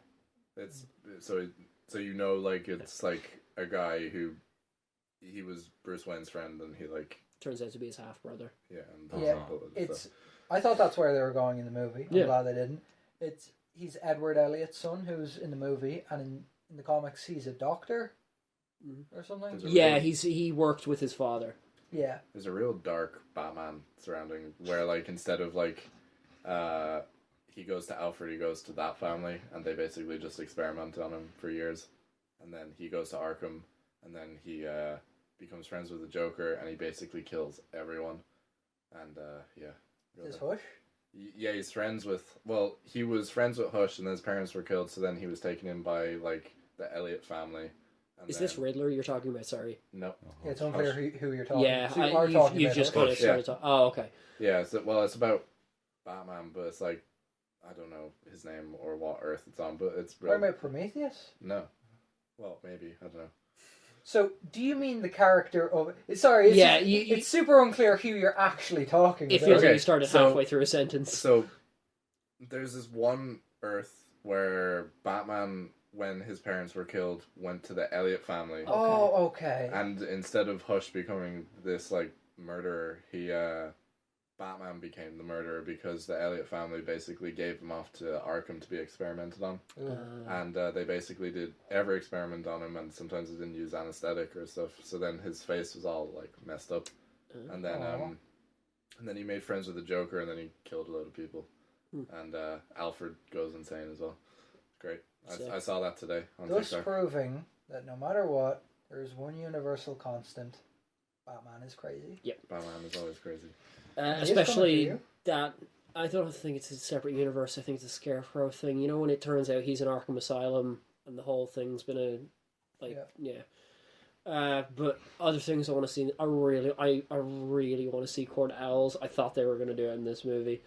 it's so you know, like, it's like a guy who he was Bruce Wayne's friend, and he like Turns out to be his half brother. yeah and Yeah, all that It's. stuff. I thought that's where they were going in the movie. I'm Yeah. glad they didn't. He's Edward Elliott's son, who's in the movie, and in the comics he's a doctor or something. Is it Yeah, really? he worked with his father. Yeah, There's a real dark Batman surrounding where, like, instead of like he goes to Alfred, he goes to that family, and they basically just experiment on him for years, and then he goes to Arkham, and then he becomes friends with the Joker, and he basically kills everyone, and yeah. is Hush. Yeah, he's friends with. Well, he was friends with Hush, and then his parents were killed. So then he was taken in by like the Elliot family. And Is this Riddler you're talking about? Sorry. No. Yeah, it's unclear who you're talking. Yeah, so you are talking you've about just Hush. kind of started Yeah. talking. Oh, okay. Yeah. So, it's about Batman, but it's like I don't know his name or what Earth it's on, but it's What about Prometheus? no. Well, maybe I don't know. So, do you mean the character of? Sorry, Yeah, it's super unclear who you're actually talking It about. feels like Okay, you started so- halfway through a sentence. So there's this one Earth where Batman, when his parents were killed, went to the Elliot family. Oh, okay. And instead of Hush becoming this like murderer, Batman became the murderer because the Elliot family basically gave him off to Arkham to be experimented on, and they basically did every experiment on him, and sometimes they didn't use anesthetic or stuff. So then his face was all like messed up, and then he made friends with the Joker, and then he killed a load of people, and Alfred goes insane as well. Great, I saw that today on Thus TikTok. proving that no matter what, there is one universal constant: Batman is crazy. Batman is always crazy. He is coming Especially for you. that I don't think it's a separate universe. I think it's a Scarecrow thing. You know, when it turns out he's in Arkham Asylum and the whole thing's been a but other things I want to see. I really want to see Court Owls. I thought they were going to do it in this movie.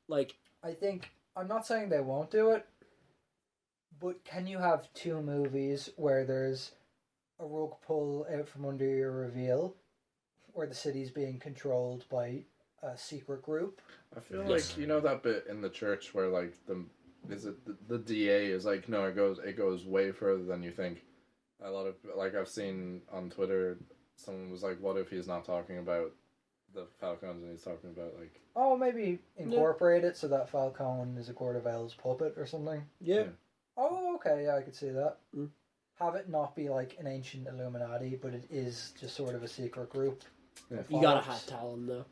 Like, I think I'm not saying they won't do it, but can you have two movies where there's a rug pull out from under your reveal, where the city's being controlled by a secret group? I feel Yes. like you know that bit in the church where like the DA is like, no, it goes way further than you think. A lot of like I've seen on Twitter, someone was like, what if he's not talking about the Falcons and he's talking about like Oh, maybe incorporate it so that Falcone is a Court of Owls puppet or something. yeah. Oh, okay, yeah, I could see that. Mm. Have it not be like an ancient Illuminati, but it is just sort of a secret group. Yeah. You gotta Follows. have Talon though.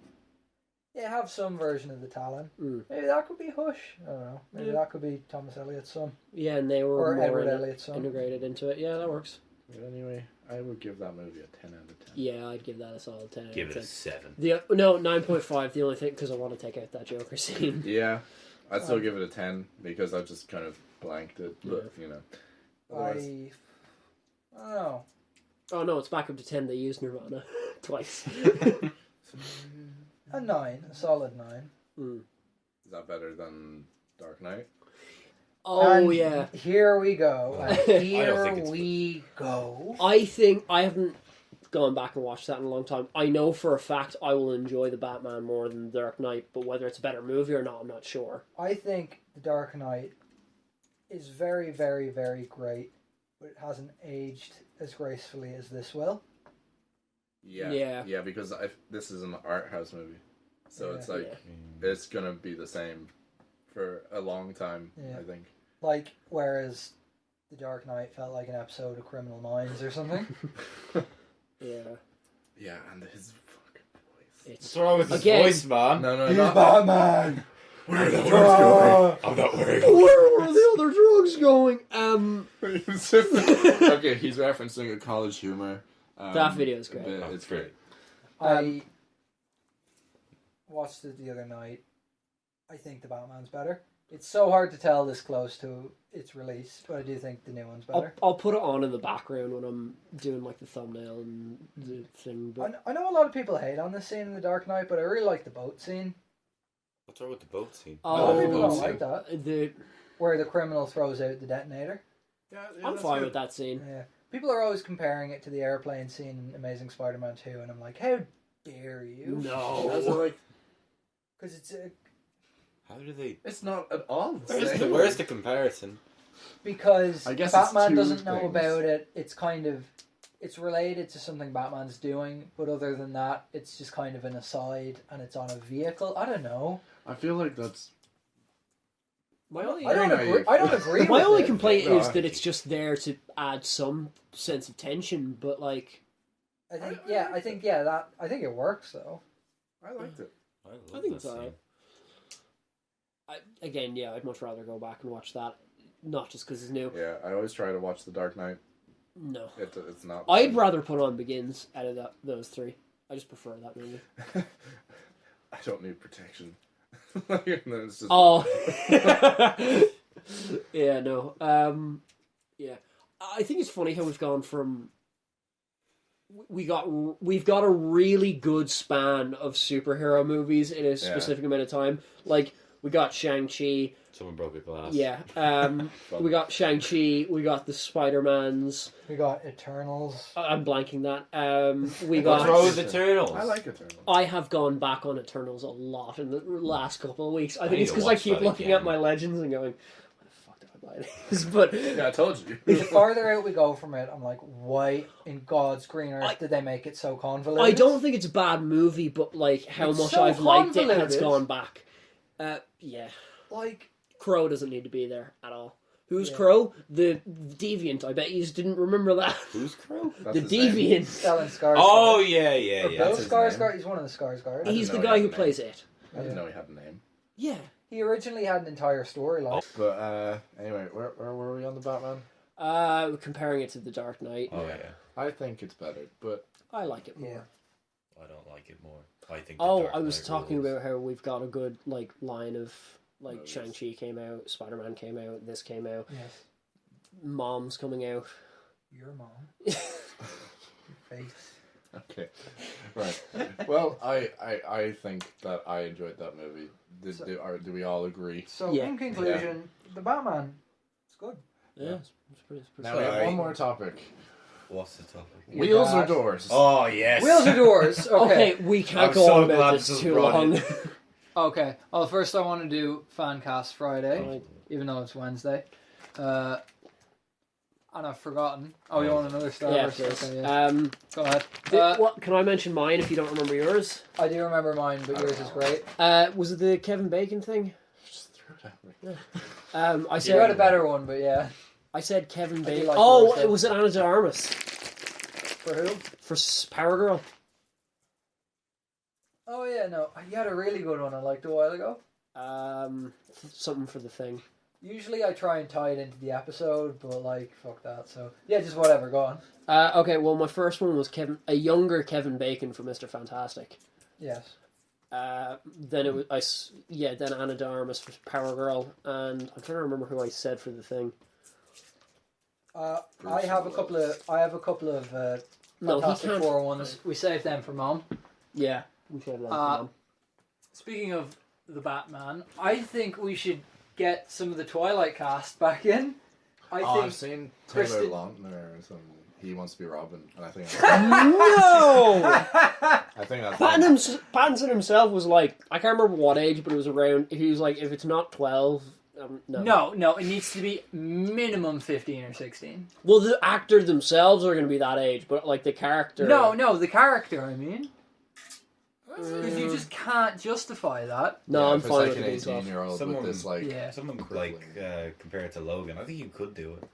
Yeah, have some version of the Talon. Mm. Maybe that could be Hush. I don't know. Maybe Yeah. that could be Thomas Elliott's son. Yeah, and they were Or more Edward Elliott's son. integrated into it. Yeah, that works. But anyway, I would give that movie a 10 out of 10. Yeah, I'd give that a solid 10. Give it a It's 7. no 9.5. The only thing because I want to take out that Joker scene. Yeah, I'd still give it a 10 because I just kind of blanked it, but Yeah. you know. Otherwise, I don't know. Oh no, it's back up to 10. They used Nirvana twice. A 9. A solid 9. Mm. is that better than Dark Knight? Oh And yeah. Here we go. And I don't here think it's we go. I think I haven't gone back and watched that in a long time. I know for a fact I will enjoy the Batman more than the Dark Knight, but whether it's a better movie or not, I'm not sure. I think The Dark Knight is very, very, very great, but it hasn't aged as gracefully as this will. Yeah, because this is an art house movie, so it's like it's gonna be the same for a long time. Yeah. I think. Like, whereas The Dark Knight felt like an episode of Criminal Minds or something. Yeah. Yeah, and his fucking voice. What's wrong with his Again- voice, man? No, He's not. Batman. Where are the drugs going? I'm not worried. Where were the other drugs going? Okay, he's referencing a college humor. That video is great. It's great. I watched it the other night. I think the Batman's better. It's so hard to tell this close to its release, but I do think the new one's better. I'll put it on in the background when I'm doing like the thumbnail and the thing. But I know a lot of people hate on this scene in The Dark Knight, but I really like the boat scene. What's wrong with the boat scene? A lot of people boat don't scene. like that. the Where the criminal throws out the detonator. Yeah, I'm fine with that scene. Yeah. People are always comparing it to the airplane scene in Amazing Spider-Man 2, and I'm like, how dare you? No. Because it's How do they? It's not at all the Where's same. where's the comparison? because I guess it's Batman two doesn't know things. about it. It's kind of related to something Batman's doing, but other than that, it's just kind of an aside, and it's on a vehicle. I don't know. I feel like that's. My only, I don't Very agree. naive. I don't agree. my with only it. complaint No, is that it's just there to add some sense of tension, but like I think it works though. I liked it. I think it's alright. Again, yeah, I'd much rather go back and watch that, not just because it's new. Yeah, I always try to watch The Dark Knight. No, It's not. I'd rather put on Begins out of those three. I just prefer that movie. I don't need protection. And then it's just. Oh, yeah, no, yeah. I think it's funny how we've gone from we've got a really good span of superhero movies in a specific amount of time. Like we got Shang-Chi. Someone broke a glass. Yeah, we got Shang-Chi. We got the Spider-Mans. We got Eternals. I'm blanking that. We What's got. wrong with the Turtles? I like Eternal. I have gone back on Eternals a lot in the last couple of weeks. I think need it's to because I watch keep that looking again. at my legends and going, "Why the fuck did I buy these?" But Yeah, I told you. The farther out we go from it, I'm like, why in God's green earth did they make it so convoluted? I don't think it's a bad movie, but like how It's much so I've liked it has convoluted. gone back. Yeah, like. Crow doesn't need to be there at all. Who's Yeah. Crow? The deviant. I bet you just didn't remember that. Who's Crow? That's The his name. deviant. Stellan Skarsgård. Oh yeah, Or yeah. Bill his Skarsgård. name. He's one of the Skarsgård. I He's didn't the know he guy who had a plays name. it. I didn't know he had a name. Yeah. He originally had an entire storyline. But anyway, where were we on the Batman? Comparing it to The Dark Knight, Oh yeah. I think it's better, but I like it more. Yeah. I don't like it more. I think. Oh, The Dark I was Knight talking rules. about how we've got a good like line of like Movies. Shang-Chi came out, Spider-Man came out, this came out, Yes. Mom's coming out. Your mom. Your face. okay, right. Well, I think that I enjoyed that movie. Do we all agree? So Yeah. in conclusion, the Batman. It's good. Yeah, it's pretty Now we have Right. one more topic: What's the topic? wheels or dad. doors? Oh yes. Wheels or doors? Okay, Okay. we can't I'm go so on glad about this this was too brought long. in. Okay. Well, first I want to do Fancast Friday, Right. even though it's Wednesday. And I've forgotten. Oh, you want another Star Yeah, Wars? please. Okay, yeah. Go ahead. What can I mention mine if you don't remember yours? I do remember mine, but yours is great. Was it the Kevin Bacon thing? Just throw it at me. I You said had a better one, but yeah. I said Kevin do Bacon. like Oh, yours, though. it was it Anna de Armas For who? for Power Girl. Oh yeah, no. You had a really good one I liked a while ago. Something for the thing. Usually I try and tie it into the episode, but like, fuck that. So yeah, just whatever. Go on. Okay, well, my first one was a younger Kevin Bacon for Mr. Fantastic. Yes. Then it was then Anna de Armas for Power Girl, and I'm trying to remember who I said for the thing. I have a couple of No, he Fantastic can't. Four ones. We saved them for Mom. Yeah, we said that. Speaking of the Batman, I think we should get some of the Twilight cast back in. I I've think seen Kristen- Taylor Lautner or something. He wants to be Robin, and I think No! I think that's Pattinson himself was like, I can't remember what age, but it was around. He was like, if it's not 12, no. no, it needs to be minimum 15 or 16. Well, the actors themselves are going to be that age, but like the character. No, the character, I mean. Because you just can't justify that. No, yeah, I'm if it's fine like with an it being 18-year-old Someone- with this like Yeah. Someone crippling. like compare it to Logan. I think you could do it.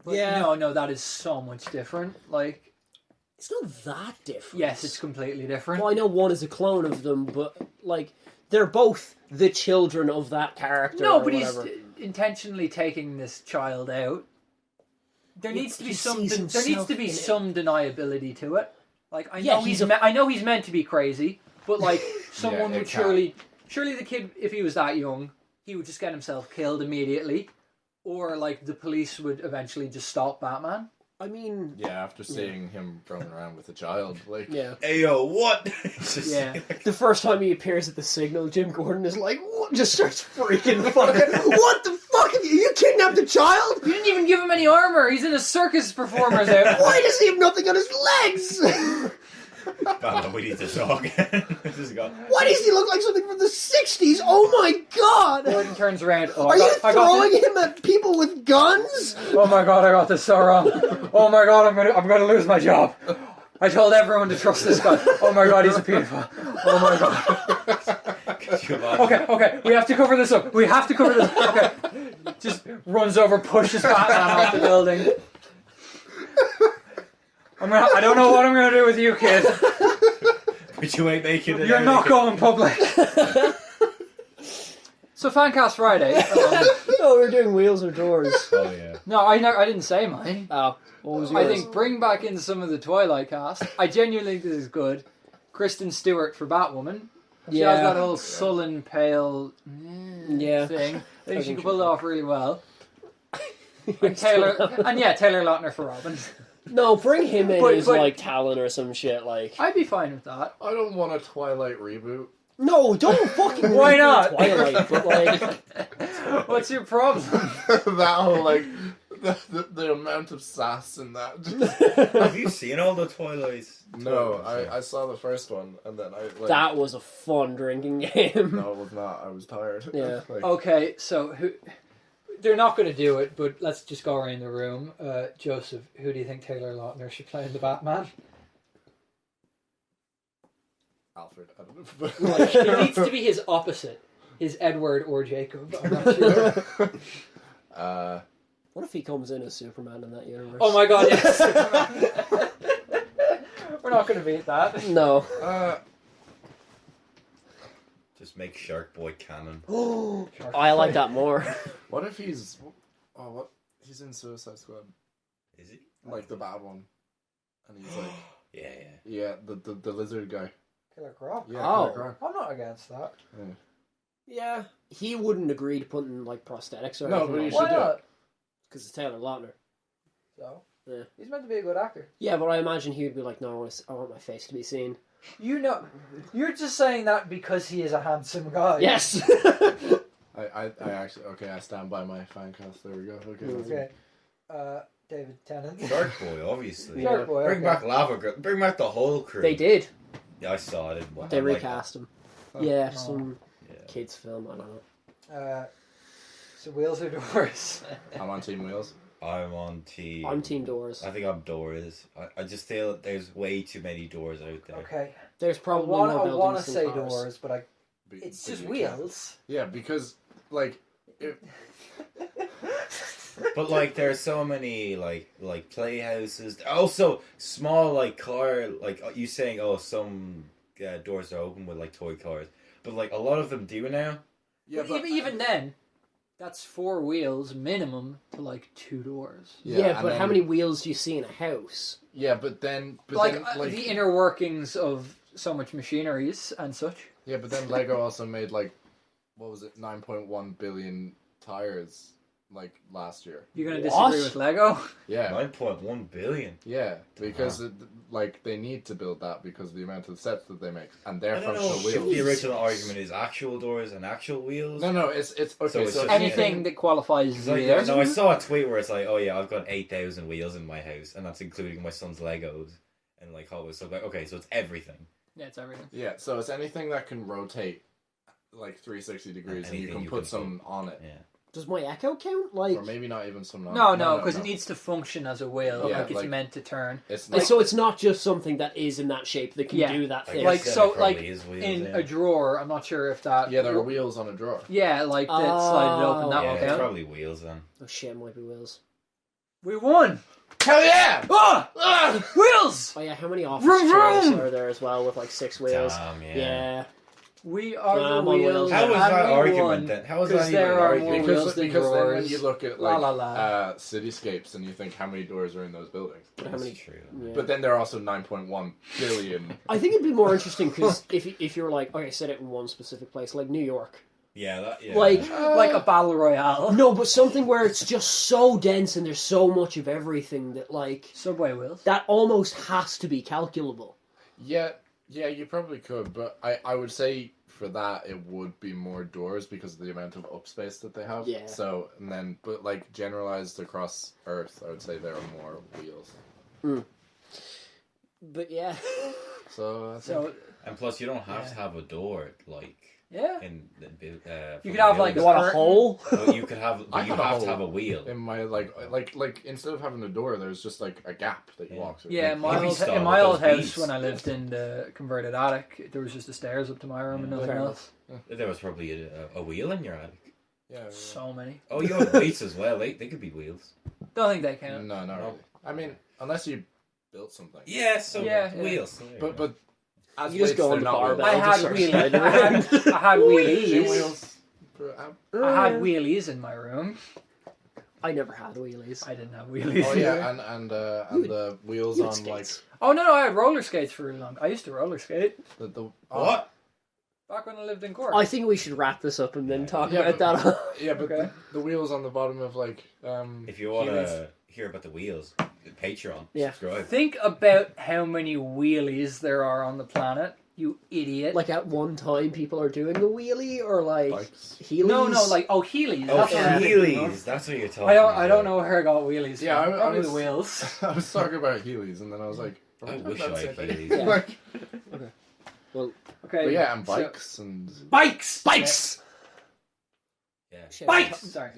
But Yeah. No, that is so much different. Like, It's not that different. Yes, it's completely different. Well, I know one is a clone of them, but like they're both the children of that character. No, or but he's whatever. intentionally taking this child out. There needs to be he some. sees There needs himself to be in it. some deniability to it. Like I Yeah, know I know he's meant to be crazy, but like someone it would can't. surely the kid, if he was that young, he would just get himself killed immediately, or like the police would eventually just stop Batman. I mean, Yeah, after seeing him roaming around with a child, like yeah. Hey yo, what? It's just- Yeah. The first time he appears at the signal, Jim Gordon is like, what? Just starts freaking fucking. What the fuck? You kidnapped a child? You didn't even give him any armor. He's in a circus performer's outfit. Why does he have nothing on his legs? Batman, we need to talk. This is gone. Why does he look like something from the 60s? Oh my god! Gordon turns around. Oh, Are you I got throwing this. him at people with guns? Oh my god, I got this so wrong. Oh my god, I'm gonna lose my job. I told everyone to trust this guy. Oh my god, he's a pedophile. Oh my god. Could you imagine? Okay, we have to cover this up. We have to cover this up. Okay. Just runs over, pushes Batman off the building. I don't know what I'm gonna do with you, kid. But you ain't making it. You're out. not going public. So Fancast Friday. No, we're doing wheels or doors. Oh yeah. No, I didn't say mine. Oh, what was yours? I think bring back in some of the Twilight cast. I genuinely think this is good. Kristen Stewart for Batwoman. She has that whole sullen, pale Yeah. thing. I think she think could pull it off really well. And Taylor Lautner for Robin. No, bring him in But- as but- like Talon or some shit. Like, I'd be fine with that. I don't want a Twilight reboot. no, don't fucking. Why reboot not? Twilight, but like, What's your problem? That whole like the amount of sass in that. Have you seen all the Twilights? No, I saw the first one and then I like. that was a fun drinking game. No, it was not. I was tired. Yeah. Like, Okay, so they're not going to do it, but let's just go around the room. Joseph, who do you think Taylor Lautner should play in the Batman? Alfred. I don't know. Like, It needs to be his opposite, his Edward or Jacob. I'm not sure. what if he comes in as Superman in that universe? Oh my god, yes. We're not going to beat that. No. Just make Shark Boy canon. I like that more. What if he's? Oh, what? He's in Suicide Squad, Is he? like the bad one, and he's like, Yeah. the lizard guy. Killer Croc. Yeah, Oh. Killer Croc. I'm not against that. Yeah. He wouldn't agree to putting like prosthetics or No, anything but he on should Why do it. not? because it's Taylor Lautner. So Yeah. he's meant to be a good actor. Yeah, but I imagine he would be like, no, I want my face to be seen. You know, you're just saying that because he is a handsome guy. Yes. I actually I stand by my fan cast. There we go. Okay. Okay. David Tennant. Shark Boy, obviously. Yeah. Shark Boy. Bring okay. back Lava Girl. Bring back the whole crew. They did. Yeah, I saw it. I didn't watch They I like recast him. Oh. Yeah, Oh. some that. Yeah. kids film. I don't know. So wheels or doors? I'm on Team Wheels. I'm on team. I'm Team Doors. I think I'm doors. I just feel that there's way too many doors out there. Okay. There's I probably want no to buildings say and cars. doors, but But- it's but just you wheels. can't. Yeah, because like But like, there's so many like playhouses. Also, small like car like you saying, oh, some doors are open with like toy cars, but like a lot of them do now. yeah, But even then, that's 4 wheels minimum to like 2 doors. Yeah, and but then- how many wheels do you see in a house? Yeah, but then The inner workings of so much machineries and such. Yeah, but then Lego also made like, what was it, 9.1 billion tires like last year. You're going to What? disagree with Lego? Yeah, 9.1 billion. yeah, because like they need to build that because of the amount of sets that they make, and I they're don't know functional if wheels. the original argument is actual doors and actual wheels. No, it's okay. So it's just- Anything that qualifies as Like, wheels. no, I saw a tweet where it's like, oh yeah, I've got 8,000 wheels in my house, and that's including my son's Legos and like Hot Wheels. So like, okay, so it's everything. Yeah, it's everything. Yeah, so it's anything that can rotate like 360 degrees, and you Anything can you put can some on it, Yeah. Does my Echo count? Like, or maybe not even some. No, because it needs to function as a wheel. Yeah, like it's like- meant to turn. It's like, not, so it's not just something that is in that shape that can Yeah. do that I thing. guess Like, then so, it probably like, is wheels, In yeah. a drawer, I'm not sure if that... yeah, there are wheels on a drawer. Yeah, like that slide it open, that Yeah, will it's count. probably wheels then. Oh shit, it might be wheels. We won! Hell yeah! Ah! Wheels! Oh yeah, how many office Vroom, chairs vroom! are there as well with like 6 wheels? Damn, Yeah. We are Nah, the I'm on wheels. wheels. How was and that we argument won. then? How was 'Cause that even there an are argument? more Because wheels than then when drawers. you look at La, like la, la. cityscapes and you think how many doors are in those buildings, But how That's many? true. Yeah. but then there are also 9.1 billion. I think it'd be more interesting because if you're like, okay, set it in one specific place, like New York. Yeah, Like, Like a battle royale. no, but something where it's just so dense and there's so much of everything that like Subway wheels. that almost has to be calculable. Yeah, you probably could, but I would say for that it would be more doors because of the amount of upspace that they have. Yeah. So and then, but like generalized across Earth, I would say there are more wheels. But yeah. So I think, So, and plus you don't have to have a door like yeah. in the You could have, like, You a want a curtain. hole? Well, you could have. I You had a have to hole have a wheel. in my like instead of having a door, there's just like a gap that you Yeah. walk through. Yeah, Like, my heavy old, style in my with old those house beams. when I lived in the converted attic, there was just the stairs up to my room and Yeah. nothing Fair else. There was probably a wheel in your attic. yeah. So many. Oh, you have weights as well. They could be wheels. Don't think they count. No, not really. I mean, unless you built something. Yeah, so Yeah. wheels. But as You just weights, go on they're the not barbell. I wheels. had start wheelies. sliding I had Gym wheelies. wheels. I had wheelies in my room. I never had wheelies. I didn't have wheelies. Oh either. yeah, and the wheels You had on like skates. Oh no, I had roller skates for long. I used to roller skate the What? back when I lived in Cork. I think we should wrap this up and then talk Yeah, about that. Yeah, but Okay. the wheels on the bottom of like If you want humans- to hear about the wheels, Patreon. Yeah. Subscribe. Think about how many wheelies there are on the planet. You idiot. Like at one time, people are doing a wheelie or like Bikes. heelys. no, like Heelys. Oh, That's what I'm thinking of. Heelys. That's what you're talking I don't about. know where I got wheelies. Yeah, from. I Probably was- the wheels. I was talking about Heelys, and then I was like, I are we wish talking I about had the same Heelys. thing? Yeah. Like, Okay. but yeah, and so- bikes and Bikes. Bikes. Yeah. Shit. Bikes. Sorry.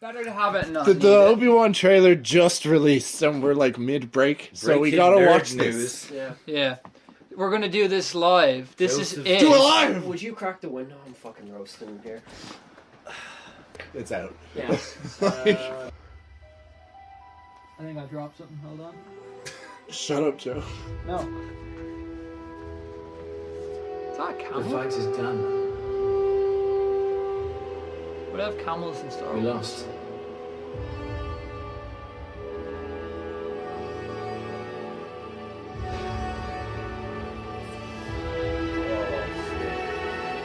Better to have it and not the need it. Obi Wan trailer just released, and we're like mid break, so we Breaking gotta nerd watch news. this. Yeah. Yeah. We're gonna do this live. This is Joseph- it. Do it live. Would you crack the window? I'm fucking roasting here. It's out. Yeah. I think I dropped something. Hold on. Shut up, Joe. No. Is that a The camel? fight is done. Would have camels in Star We Wars? lost.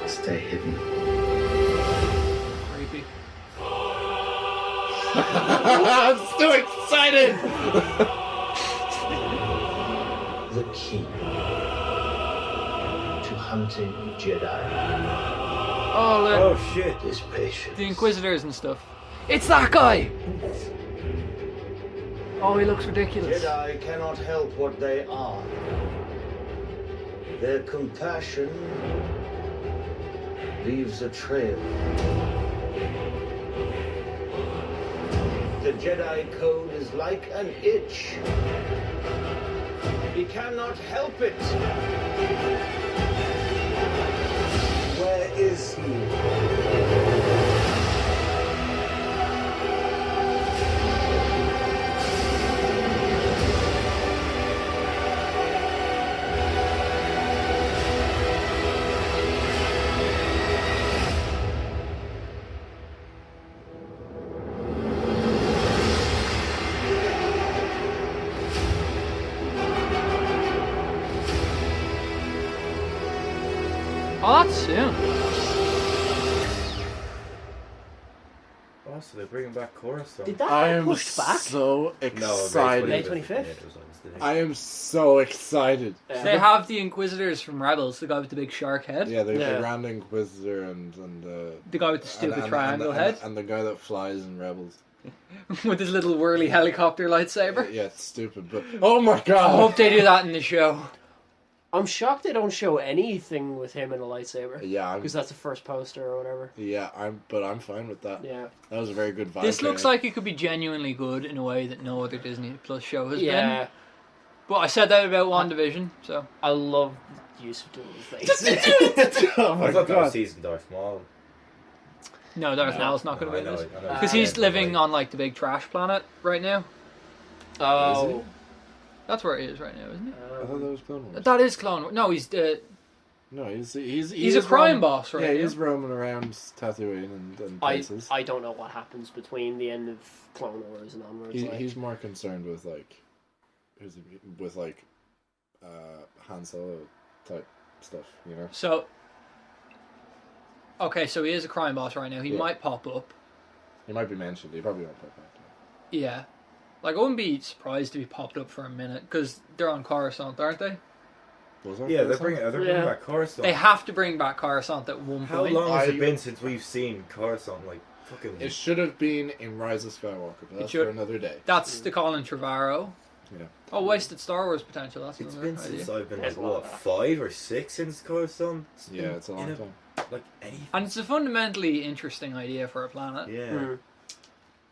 Stay hidden. Creepy. I'm so excited. The key to hunting Jedi Oh, look. Oh shit. is patience. The Inquisitors and stuff. It's that guy! Oh, he looks ridiculous. Jedi cannot help what they are. Their compassion leaves a trail. The Jedi code is like an itch. He cannot help it. Where is he? Oh, that's soon. Oh, so they're bringing back Coruscant. Did that I get am pushed back? so No, excited. May 25th? I am so excited. They have the Inquisitors from Rebels, the guy with the big shark head, Yeah, there's Yeah. the Grand Inquisitor and the guy with the stupid triangle head, and the guy that flies in Rebels. with his little whirly helicopter lightsaber. Yeah, it's stupid, but oh my I god! hope they do that in the show. I'm shocked they don't show anything with him in a lightsaber. Yeah, Because that's the first poster or whatever. I'm fine with that. Yeah. That was a very good vibe. This looks trailer. like it could be genuinely good in a way that no other Disney Plus show has been. Yeah. But I said that about WandaVision, so. I love the use of doing things. oh my I thought that was god! season Darth Maul. No, Darth No. Maul's not going to I be in know, this. I know. Because he's Yeah, living like- on like the big trash planet right now. Oh. That's where he is right now, isn't I thought that was Clone he? Wars. That is Clone Wars. No, he's No, he's a crime boss right Yeah, now. he's roaming around Tatooine and places. I don't know what happens between the end of Clone Wars and onwards. He's more concerned with Han Solo type stuff, you know. So, okay, so he is a crime boss right now. He Yeah. might pop up. He might be mentioned. He probably won't pop back. Yeah. Like, I wouldn't be surprised if he popped up for a minute, because they're on Coruscant, aren't they? Was there? Yeah, they're bringing Yeah. back Coruscant. They have to bring back Coruscant at one How point. long has I- it been since we've seen Coruscant? Like, fucking... It should have been in Rise of Skywalker, but that's should- for another day. That's the Colin Trevorrow. Yeah. Oh, wasted Star Wars potential. That's It's another been since idea. I've been, There's like, a lot what, of that. 5 or 6 since Coruscant? Yeah, it's a long time. Like, anything. And it's a fundamentally interesting idea for a planet. Yeah. Mm.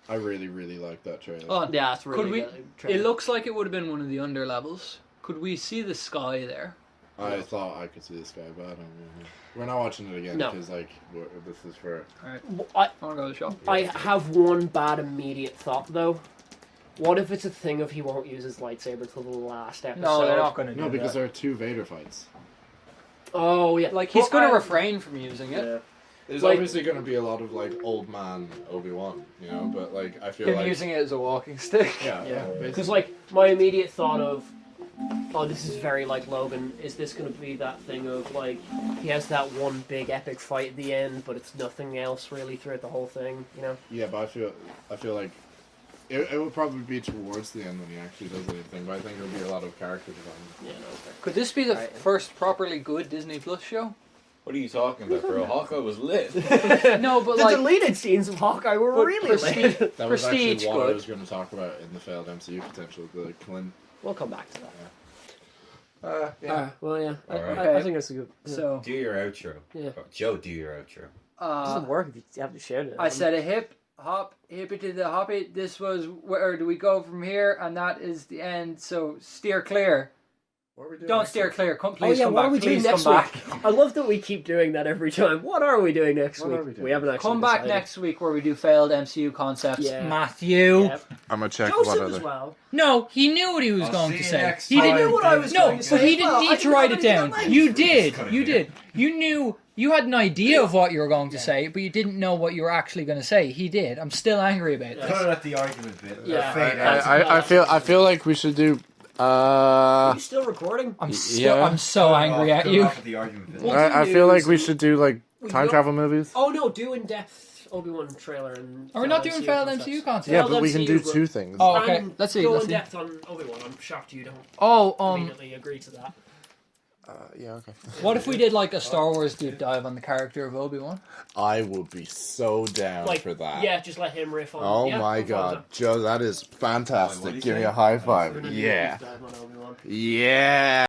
I really, really like that trailer. Oh, Yeah, it's really Could we- good. it looks like it would have been one of the under levels. Could we see the sky there? I thought I could see this guy, but I don't know. We're not watching it again No. because this is for. Alright, I, I want to go to the shop. I have one bad immediate thought though. What if it's a thing of he won't use his lightsaber till the last episode? No, they're not going to do No, because that. there are 2 Vader fights. Oh yeah, Like, he's Well, going I- to refrain from using it. Yeah. There's Like- obviously going to be a lot of old man Obi-Wan, you know, but I feel Him like using it as a walking stick. yeah, Because my immediate thought of, oh, this is very like Logan. Is this going to be that thing of he has that one big epic fight at the end, but it's nothing else really throughout the whole thing, you know? yeah, but I feel like it will probably be towards the end when he actually does anything, but I think there'll be a lot of character development. Yeah, no, okay. Could this be the Right. first properly good Disney Plus show? What are you talking about, bro? Hawkeye was lit. No, but The like deleted scenes of Hawkeye were but really Prestige, lit. That was actually Prestige what I good. was going to talk about in the failed MCU potential, the Clint. We'll come back to that. Yeah. Well, yeah. Alright. I think that's a good. Yeah. So Do your outro. Yeah. Oh, Joe, do your outro. It doesn't work if you have to shout it. I said a hip hop hippie to the hoppy. This was where do we go from here, and that is the end. So steer clear. What are we doing Don't next steer week? clear. Come, Oh please yeah, come what back. are we doing Please next come week? back. I love that we keep doing that every time. What are we doing next What week? are we doing? We haven't actually Come back decided. next week where we do failed MCU concepts. Yeah. Matthew. Yep. I'm going to check Joseph as well. No, he knew what he was I'll going see to you say. next He time. didn't. I knew what I was No, going to but say. he didn't Well, need I to didn't write have it anything down. on my You list. did. Just You gonna did. You knew. You had an idea of what you were going to say, but you didn't know what you were actually going to say. He did. I'm still angry about Yeah. this. Cut it at the argument bit. Yeah. Fade out. I feel like we should do. Are you still recording? I'm Yeah. I'm so angry at Cut you. off at the argument bit. Well, I feel like we should do We time don't- travel movies. Oh no, do in depth Obi-Wan trailer and. Are we not failed doing failed concepts. MCU concepts? Yeah, Failed but we can do MCU, 2 things. Oh, okay. And Let's see. Go Let's in see. depth on Obi-Wan. I'm shocked you don't Oh, immediately agree to that. Yeah, okay. what if we did like a Star Wars deep dive on the character of Obi-Wan? I would be so down Like, for that. yeah, just let him riff on. Oh yeah, my I'm fine god, with Joe, that is What fantastic. did Give he me say? a high that. We're five. gonna do a Yeah. deep dive on Obi-Wan. Yeah.